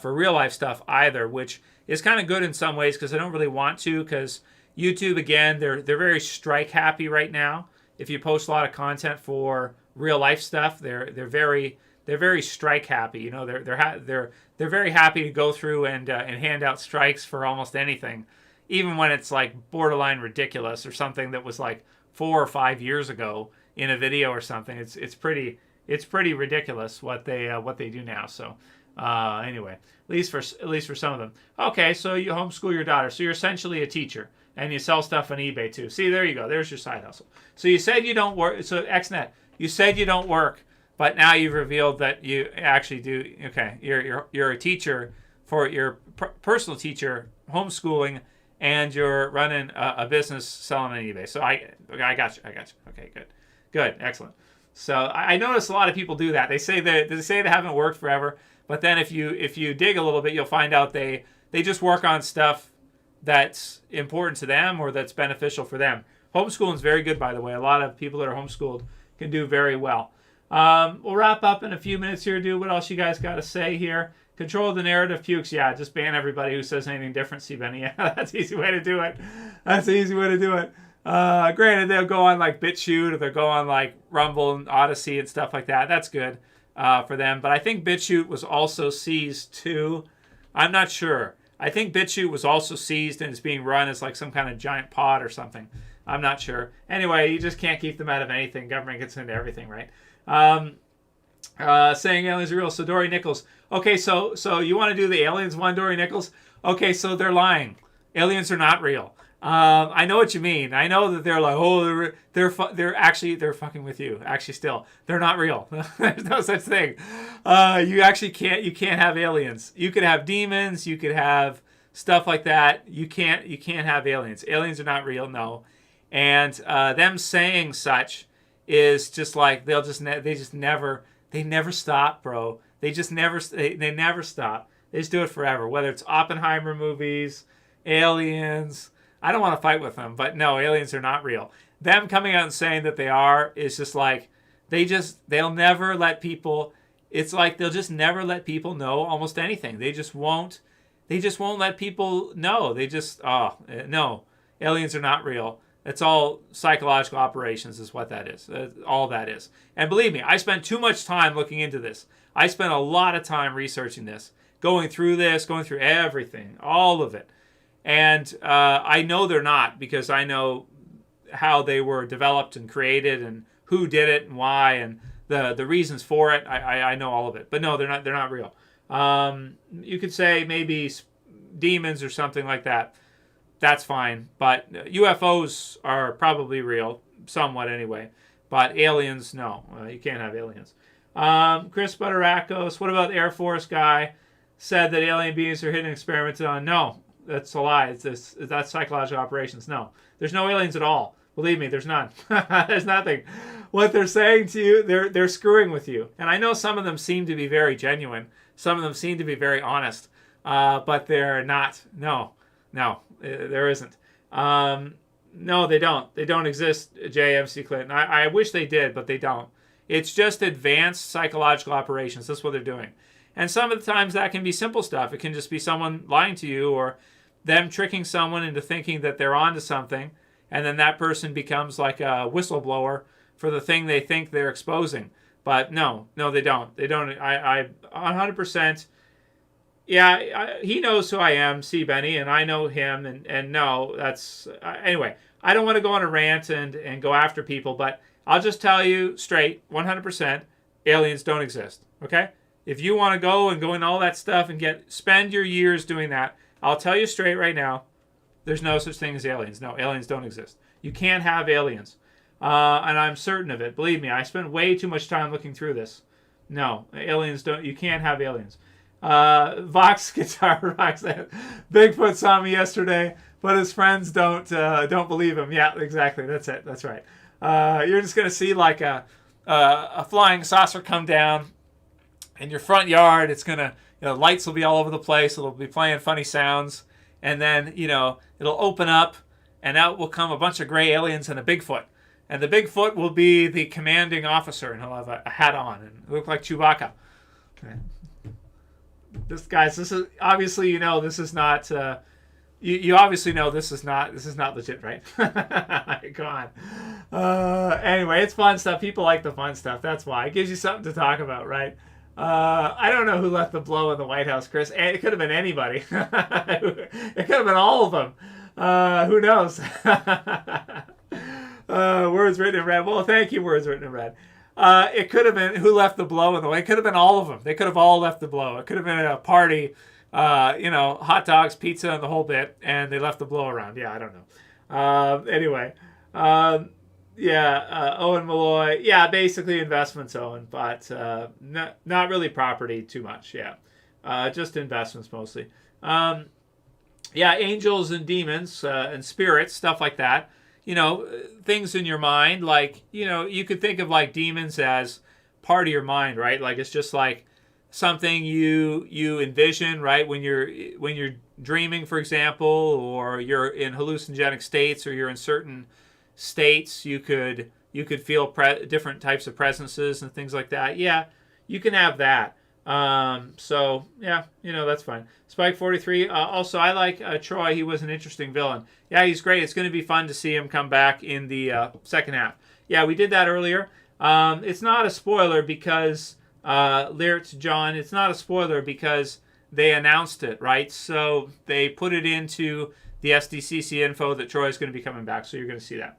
for real life stuff either, which is kind of good in some ways because I don't really want to, because YouTube, again, they're very strike happy right now. If you post a lot of content for real life stuff, they're very strike happy. You know, they're very happy to go through and hand out strikes for almost anything, even when it's like borderline ridiculous or something that was like 4 or 5 years ago in a video or something. It's pretty ridiculous what they do now. So anyway, at least for some of them. Okay, so you homeschool your daughter, so you're essentially a teacher, and you sell stuff on eBay too. See, there you go. There's your side hustle. So you said you don't work. So XNet, you said you don't work, but now you've revealed that you actually do. Okay, you're a teacher for your personal teacher, homeschooling, and you're running a business selling on eBay. So I got you. Okay, good, excellent. So I notice a lot of people do that. They say they haven't worked forever, but then if you dig a little bit, you'll find out they just work on stuff that's important to them or that's beneficial for them. Homeschooling is very good, by the way. A lot of people that are homeschooled can do very well. We'll wrap up in a few minutes here, dude. What else you guys got to say here? Control the narrative, Pukes. Yeah, just ban everybody who says anything different, C. Benny. Yeah, that's an easy way to do it. Granted, they'll go on like BitChute or they'll go on like Rumble and Odyssey and stuff like that. That's good for them. But I think BitChute was also seized too. I'm not sure. I think BitChute was also seized and is being run as like some kind of giant pod or something. I'm not sure. Anyway, you just can't keep them out of anything. Government gets into everything, right? Saying aliens are real. So Dory Nichols. Okay, so you want to do the aliens one, Dory Nichols? Okay, so they're lying. Aliens are not real. I know what you mean. I know that they're like, oh, they're fucking with you. Actually, still, they're not real. There's no such thing. You can't have aliens. You could have demons. You could have stuff like that. You can't have aliens. Aliens are not real. No, and them saying such is just like they never stop, bro. They never stop. They just do it forever. Whether it's Oppenheimer movies, aliens. I don't want to fight with them, but no, aliens are not real. Them coming out and saying that they are is just like they'll never let people. It's like they'll just never let people know almost anything. They just won't let people know. No, aliens are not real. It's all psychological operations is what that is. All that is. And believe me, I spent too much time looking into this. I spent a lot of time researching this, going through everything, all of it. And I know they're not, because I know how they were developed and created and who did it and why and the reasons for it. I know all of it. But no, they're not real. You could say maybe demons or something like that. That's fine. But UFOs are probably real, somewhat anyway. But aliens, no. You can't have aliens. Chris Butterakos, what about the Air Force guy? Said that alien beings are hidden and experimented on. No, that's a lie. That's psychological operations. No, there's no aliens at all. Believe me, there's none. There's nothing. What they're saying to you, they're screwing with you. And I know some of them seem to be very genuine. Some of them seem to be very honest. But they're not. No, there isn't. No, they don't. They don't exist, JMC Clinton. I wish they did, but they don't. It's just advanced psychological operations. That's what they're doing. And some of the times that can be simple stuff. It can just be someone lying to you or them tricking someone into thinking that they're onto something, and then that person becomes like a whistleblower for the thing they think they're exposing. But no, they don't. They don't. I 100%. Yeah, he knows who I am, C. Benny, and I know him. And no, that's anyway. I don't want to go on a rant and go after people, but I'll just tell you straight, 100%, aliens don't exist. Okay. If you want to go into all that stuff and spend your years doing that, I'll tell you straight right now, there's no such thing as aliens. No, aliens don't exist. You can't have aliens. and I'm certain of it. Believe me, I spent way too much time looking through this. No, aliens don't. You can't have aliens. Vox Guitar Rock said, Bigfoot saw me yesterday, but his friends don't believe him. Yeah, exactly. That's it. That's right. You're just gonna see like a flying saucer come down in your front yard. It's gonna, lights will be all over the place. It'll be playing funny sounds, and then it'll open up, and out will come a bunch of gray aliens and a Bigfoot. And the Bigfoot will be the commanding officer, and he'll have a hat on and look like Chewbacca. Okay. This is obviously, this is not. You obviously know this is not legit, right? Go on. Anyway, it's fun stuff. People like the fun stuff. That's why it gives you something to talk about, right? I don't know who left the blow in the White House, Chris. It could have been anybody. It could have been all of them. Who knows? Words written in red. Well, thank you, words written in red. It could have been who left the blow in the way. It could have been all of them. They could have all left the blow. It could have been a party, hot dogs, pizza, and the whole bit, and they left the blow around. Yeah, I don't know. Anyway, Owen Malloy. Yeah, basically investments, Owen, but not really property too much. Yeah, just investments mostly. Angels and demons and spirits, stuff like that. Things in your mind, like, you could think of like demons as part of your mind, right? Like it's just like something you envision, right? When you're dreaming, for example, or you're in hallucinogenic states, or you're in certain states, you could feel different types of presences and things like that. Yeah, you can have that. So yeah, that's fine. Spike 43. Also, I like Troy. He was an interesting villain. Yeah, he's great. It's going to be fun to see him come back in the second half. Yeah, we did that earlier. It's not a spoiler because Lyrics John. It's not a spoiler because they announced it, right? So they put it into the SDCC info that Troy is going to be coming back. So you're going to see that.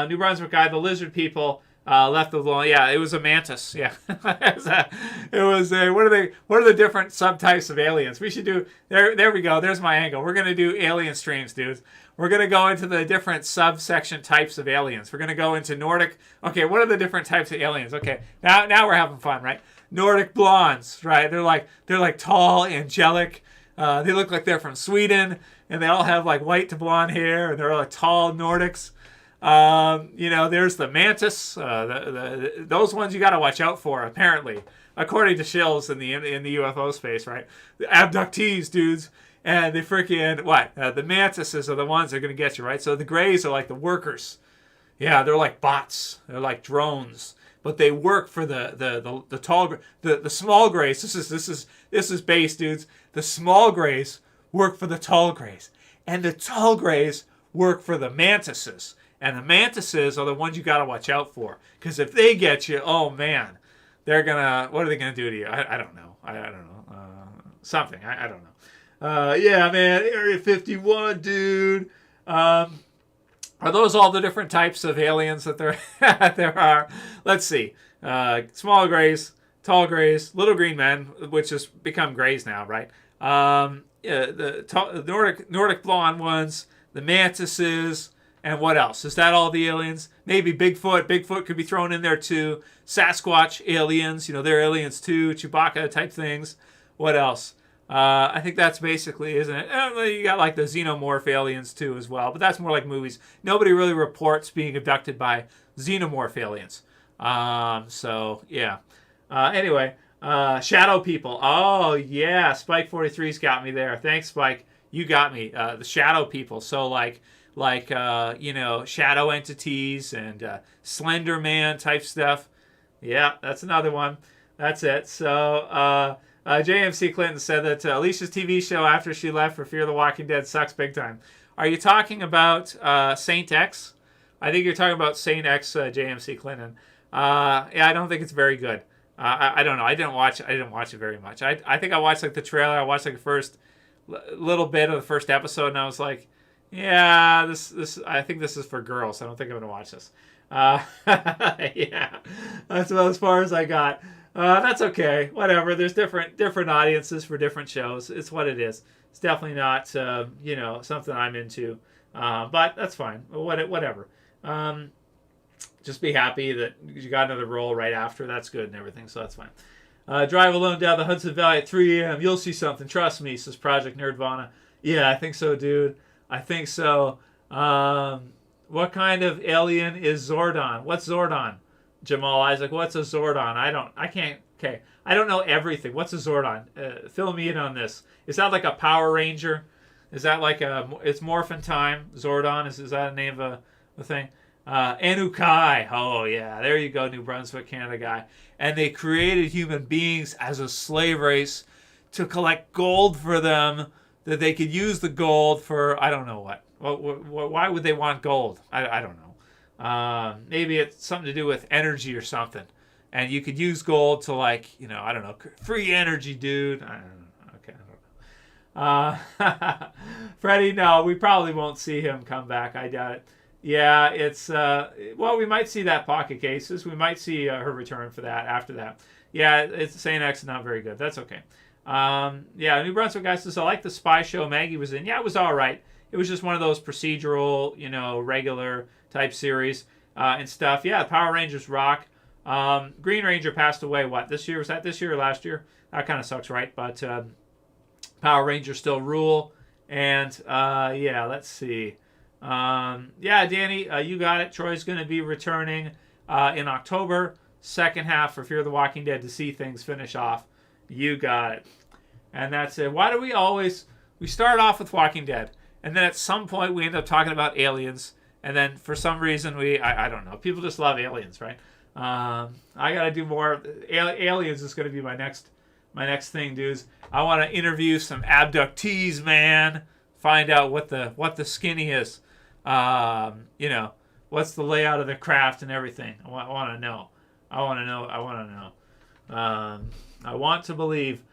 New Brunswick guy, the lizard people. Left alone. Yeah, it was a mantis. Yeah, it was a, what are the different subtypes of aliens? We should do there we go. There's my angle. We're gonna do alien streams, dudes. We're gonna go into the different subsection types of aliens. We're gonna go into Nordic. Okay, what are the different types of aliens? Okay, now we're having fun, right? Nordic blondes, right? They're like tall, angelic. They look like they're from Sweden, and they all have like white to blonde hair, and they're like tall Nordics. There's the mantis. Those ones you got to watch out for. Apparently, according to Shills in the UFO space, right? The abductees, dudes, and the freaking the mantises are the ones that are going to get you, right? So the grays are like the workers. Yeah, they're like bots. They're like drones, but they work for the tall, the small grays. This is base, dudes. The small grays work for the tall grays, and the tall grays work for the mantises. And the mantises are the ones you got to watch out for. Because if they get you, oh man, what are they going to do to you? I don't know. I don't know. Something. I don't know. Yeah, man. Area 51, dude. Are those all the different types of aliens that there are? Let's see. Small grays, tall grays, little green men, which has become grays now, right? The Nordic blonde ones, the mantises. And what else? Is that all the aliens? Maybe Bigfoot. Bigfoot could be thrown in there too. Sasquatch aliens. They're aliens too. Chewbacca type things. What else? I think that's basically, isn't it? You got like the xenomorph aliens too as well. But that's more like movies. Nobody really reports being abducted by xenomorph aliens. So, yeah. Anyway, shadow people. Oh, yeah. Spike 43's got me there. Thanks, Spike. You got me. The shadow people. So, like shadow entities and Slender Man type stuff. Yeah, that's another one. That's it. So JMC Clinton said that Alicia's TV show after she left for Fear the Walking Dead sucks big time. Are you talking about Saint X? I think you're talking about Saint X, JMC Clinton. I don't think it's very good. I don't know. I didn't watch it very much. I think I watched like the trailer. I watched like the first little bit of the first episode, and I was like, yeah, this. I think this is for girls. I don't think I'm gonna watch this. Yeah, that's about as far as I got. That's okay. Whatever. There's different audiences for different shows. It's what it is. It's definitely not something I'm into. But that's fine. Whatever. just be happy that you got another role right after. That's good and everything, so that's fine. Drive alone down the Hudson Valley at 3 a.m. You'll see something. Trust me, says Project Nerdvana. Yeah, I think so, dude. I think so. What kind of alien is Zordon? What's Zordon? Jamal Isaac, what's a Zordon? I don't know everything. What's a Zordon? Fill me in on this. Is that like a Power Ranger? Is that like it's Morphin Time? Zordon? Is that a name of a thing? Anukai. Oh, yeah. There you go, New Brunswick, Canada guy. And they created human beings as a slave race to collect gold for them, that they could use the gold for, I don't know what. Why would they want gold? I don't know. Maybe it's something to do with energy or something. And you could use gold to, like, I don't know, free energy, dude. I don't know. Okay, I don't know. Freddie, no, we probably won't see him come back. I doubt it. Yeah, it's, we might see that Pocket Cases. We might see her return for that after that. Yeah, it's Saint X is not very good. That's okay. New Brunswick guy says, I like the spy show Maggie was in. Yeah, it was all right. It was just one of those procedural, regular type series and stuff. Yeah, Power Rangers rock. Green Ranger passed away, this year? Was that this year or last year? That kind of sucks, right? But Power Rangers still rule. And, let's see. Danny, you got it. Troy's going to be returning in October, second half for Fear the Walking Dead to see things finish off. You got it. And that's it. Why do we start off with Walking Dead, and then at some point we end up talking about aliens, and then for some reason I don't know. People just love aliens, right? I got to do more. Aliens is going to be my next thing, dudes. I want to interview some abductees, man. Find out what the skinny is. What's the layout of the craft and everything. I want to know. I want to believe.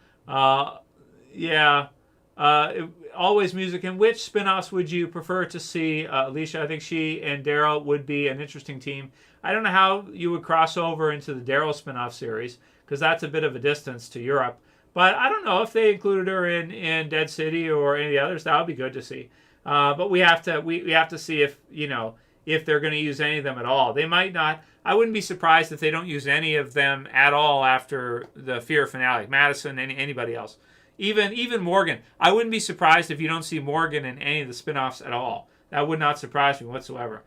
Always music. And which spin-offs would you prefer to see? Alicia, I think she and Daryl would be an interesting team. I don't know how you would cross over into the Daryl spin-off series, because that's a bit of a distance to Europe. But I don't know if they included her in Dead City or any of the others. That would be good to see. But we have to see if they're going to use any of them at all. They might not. I wouldn't be surprised if they don't use any of them at all after the Fear finale. Madison, anybody else. Even Morgan. I wouldn't be surprised if you don't see Morgan in any of the spin-offs at all. That would not surprise me whatsoever.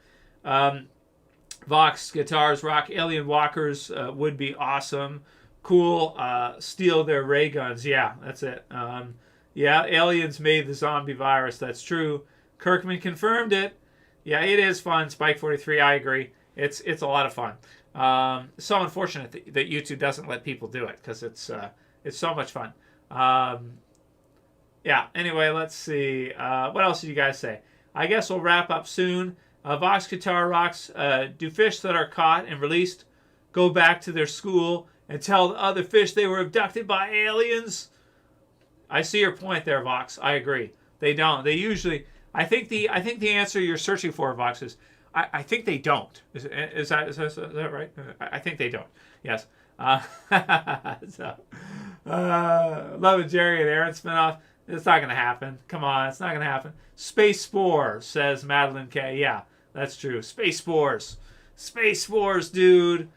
Vox, Guitars, Rock, Alien Walkers would be awesome. Cool. Steal their ray guns. Yeah, that's it. Aliens made the zombie virus. That's true. Kirkman confirmed it. Yeah, it is fun. Spike 43, I agree. It's a lot of fun. So unfortunate that YouTube doesn't let people do it, because it's so much fun. Anyway, let's see. What else did you guys say? I guess we'll wrap up soon. Vox Guitar Rocks. Do fish that are caught and released go back to their school and tell the other fish they were abducted by aliens? I see your point there, Vox. I agree. They don't. They usually. I think the answer you're searching for, Vox, is I think they don't. Is that right? I think they don't. Yes. Love and Jerry and Aaron spinoff. It's not going to happen. Come on, it's not going to happen. Space Spore, says Madeline K. Yeah, that's true. Space Spores, dude.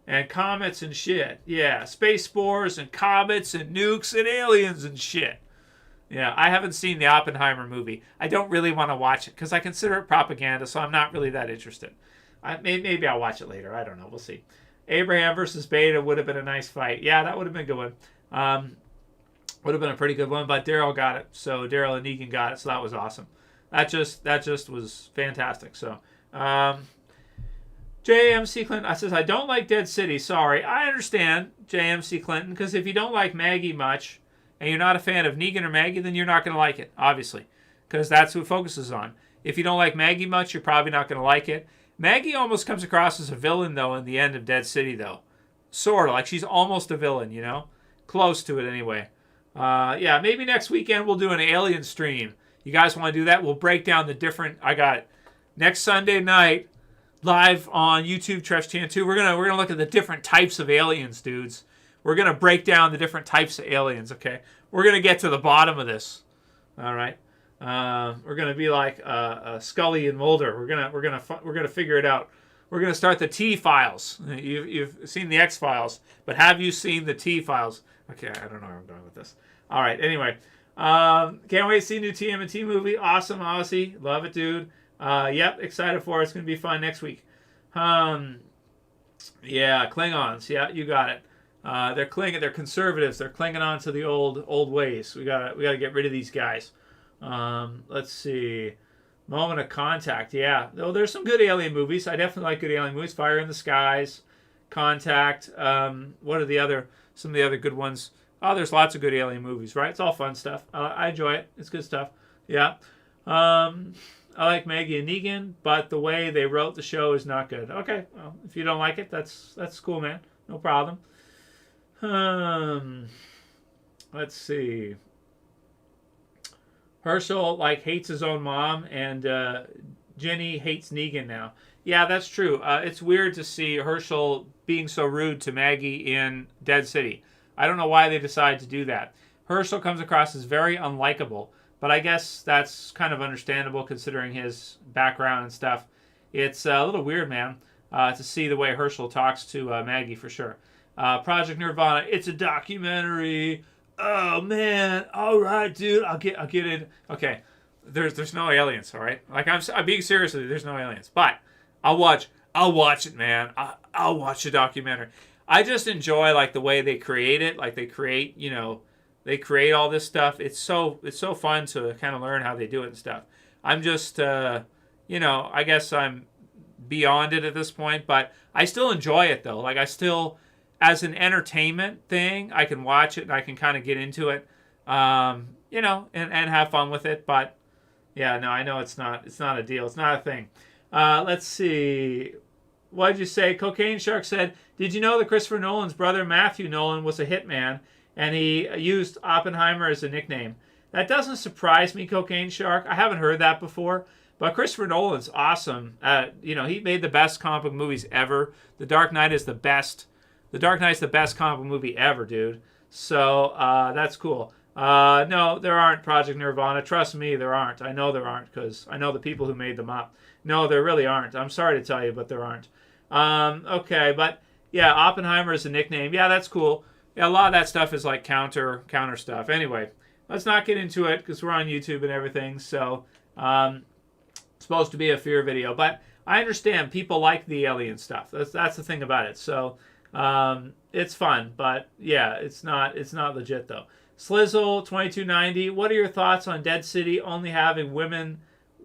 And comets and shit. Yeah, space spores and comets and nukes and aliens and shit. Yeah, I haven't seen the Oppenheimer movie. I don't really want to watch it because I consider it propaganda, so I'm not really that interested. Maybe I'll watch it later. I don't know. We'll see. Abraham versus Beta would have been a nice fight. Yeah, that would have been a good one. Would have been a pretty good one, but Daryl got it. So Daryl and Negan got it, so that was awesome. That just was fantastic. So, JMC Clinton, I says, I don't like Dead City. Sorry. I understand, JMC Clinton, because if you don't like Maggie much, and you're not a fan of Negan or Maggie, then you're not going to like it, obviously, because that's who it focuses on. If you don't like Maggie much, you're probably not going to like it. Maggie almost comes across as a villain, though, in the end of Dead City, though. Sort of. Like, she's almost a villain, you know? Close to it, anyway. Maybe next weekend we'll do an alien stream. You guys want to do that? We'll break down the different... I got it. Next Sunday night, live on YouTube, Trev's Channel 2, we're gonna look at the different types of aliens, dudes. We're gonna break down the different types of aliens, okay? We're gonna get to the bottom of this. All right. We're gonna be like Scully and Mulder. We're gonna figure it out. we're gonna start the T files. You've seen the X files, but have you seen the T files? Okay, I don't know where I'm going with this. All right, anyway, can't wait to see new TMNT movie. Awesome, Aussie, love it, dude. Yep, excited for it. It's gonna be fun next week. Yeah, Klingons. Yeah, you got it. They're clinging. They're conservatives. They're clinging on to the old ways. We gotta get rid of these guys. Let's see. Moment of Contact. Yeah, though there's some good alien movies. I definitely like good alien movies. Fire in the Skies, Contact. What are some of the other good ones? Oh, there's lots of good alien movies, right? It's all fun stuff. I enjoy it. It's good stuff. Yeah. I like Maggie and Negan, but the way they wrote the show is not good. Okay, well, if you don't like it, that's cool, man. No problem. Let's see. Herschel hates his own mom, and Jenny hates Negan now. Yeah, that's true. It's weird to see Herschel being so rude to Maggie in Dead City. I don't know why they decided to do that. Herschel comes across as very unlikable, but I guess that's kind of understandable considering his background and stuff. It's a little weird, man, to see the way Herschel talks to Maggie for sure. Project Nirvana, it's a documentary. Oh man, all right, dude, I'll get in. Okay, there's no aliens, all right. I'm being serious with you. There's no aliens, but I'll watch it, man. I'll watch the documentary. I just enjoy the way they create it. They create all this stuff. It's so fun to kind of learn how they do it and stuff. I'm just I guess I'm beyond it at this point, but I still enjoy it though. I still, as an entertainment thing, I can watch it and I can kind of get into it, and have fun with it. But yeah, no, I know it's not a deal. It's not a thing. Let's see. What did you say? Cocaine Shark said, did you know that Christopher Nolan's brother Matthew Nolan was a hitman and he used Oppenheimer as a nickname? That doesn't surprise me, Cocaine Shark. I haven't heard that before. But Christopher Nolan's awesome. He made the best comic book movies ever. The Dark Knight is the best. The Dark Knight's the best comic book movie ever, dude. So that's cool. No, there aren't Project Nirvana. Trust me, there aren't. I know there aren't because I know the people who made them up. No, there really aren't. I'm sorry to tell you, but there aren't. Okay, but yeah, Oppenheimer is a nickname. Yeah, that's cool. Yeah, a lot of that stuff is counter stuff. Anyway, let's not get into it because we're on YouTube and everything. So it's supposed to be a fear video, but I understand people like the alien stuff. That's the thing about it. So it's fun, but yeah, it's not legit though. Slizzle 2290. What are your thoughts on Dead City only having women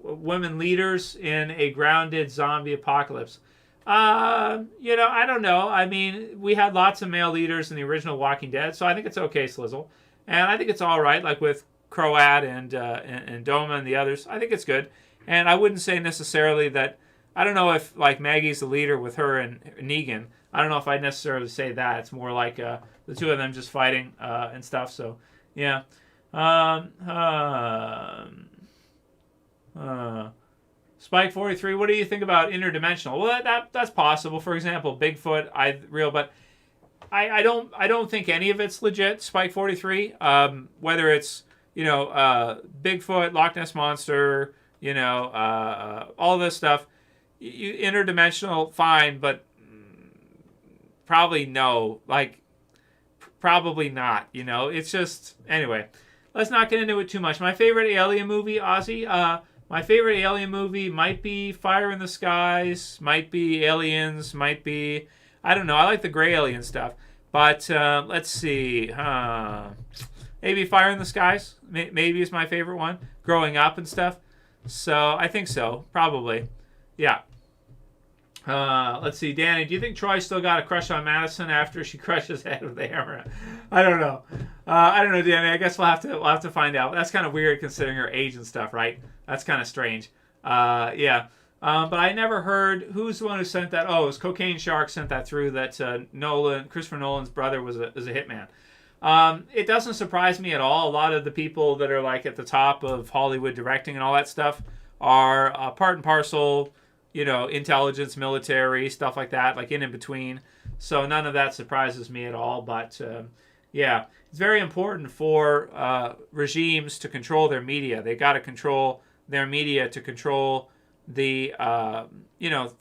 leaders in a grounded zombie apocalypse? I don't know. I mean, we had lots of male leaders in the original Walking Dead, so I think it's okay, Slizzle. And I think it's all right, with Croat and Doma and the others. I think it's good. And I wouldn't say necessarily that, I don't know if, Maggie's the leader with her and Negan. I don't know if I'd necessarily say that. It's more the two of them just fighting and stuff, so, yeah. Spike 43, what do you think about interdimensional? Well, that's possible. For example, Bigfoot, but I don't think any of it's legit. Spike 43, whether it's Bigfoot, Loch Ness monster, all this stuff, interdimensional, fine, but probably no. Probably not. It's just anyway. Let's not get into it too much. My favorite alien movie, Ozzy. My favorite alien movie might be Fire in the Skies, might be Aliens, might be... I don't know. I like the gray alien stuff. But let's see. Maybe Fire in the Skies. Maybe is my favorite one. Growing up and stuff. So I think so. Probably. Yeah. Let's see. Danny, do you think Troy still got a crush on Madison after she crushed his head with the hammer? I don't know. I don't know, Danny. I guess we'll have to find out. That's kind of weird considering her age and stuff, right? That's kind of strange. Yeah. But I never heard who's the one who sent that. Oh, it was Cocaine Shark sent that through that Christopher Nolan's brother was a hitman. It doesn't surprise me at all. A lot of the people that are at the top of Hollywood directing and all that stuff are part and parcel, intelligence, military, stuff like that, in between. So none of that surprises me at all. But yeah, it's very important for regimes to control their media. They got to control their media to control the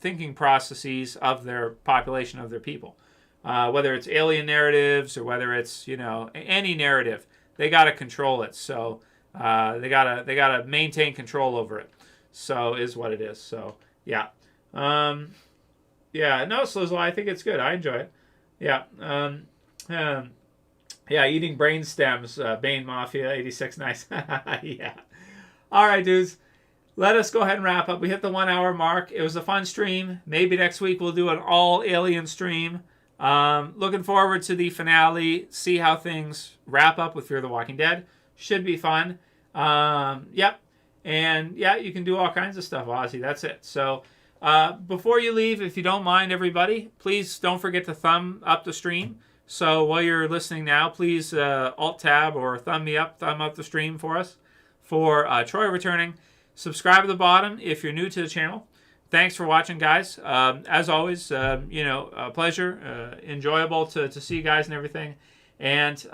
thinking processes of their population, of their people. Whether it's alien narratives or whether it's any narrative, they got to control it. So they gotta maintain control over it. So is what it is. So yeah, yeah. No, Slizzle, I think it's good. I enjoy it. Yeah. Yeah. Eating brain stems. Bane Mafia 86. Nice. Yeah. All right, dudes. Let us go ahead and wrap up. We hit the 1 hour mark. It was a fun stream. Maybe next week we'll do an all alien stream. Looking forward to the finale. See how things wrap up with Fear the Walking Dead. Should be fun. Yep. And yeah, you can do all kinds of stuff, Ozzy. That's it. So before you leave, if you don't mind, everybody, please don't forget to thumb up the stream. So while you're listening now, please Alt-Tab or thumb up the stream for us. For Troy returning, subscribe at the bottom if you're new to the channel. Thanks for watching, guys. As always, a pleasure, enjoyable to see you guys and everything. And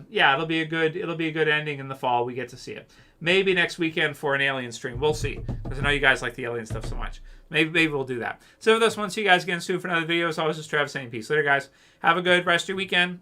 yeah, it'll be a good ending in the fall. We get to see it. Maybe next weekend for an alien stream. We'll see, because I know you guys like the alien stuff so much. Maybe we'll do that. So for this one, see you guys again soon for another video. As always, it's Trev saying peace. Later, guys. Have a good rest of your weekend.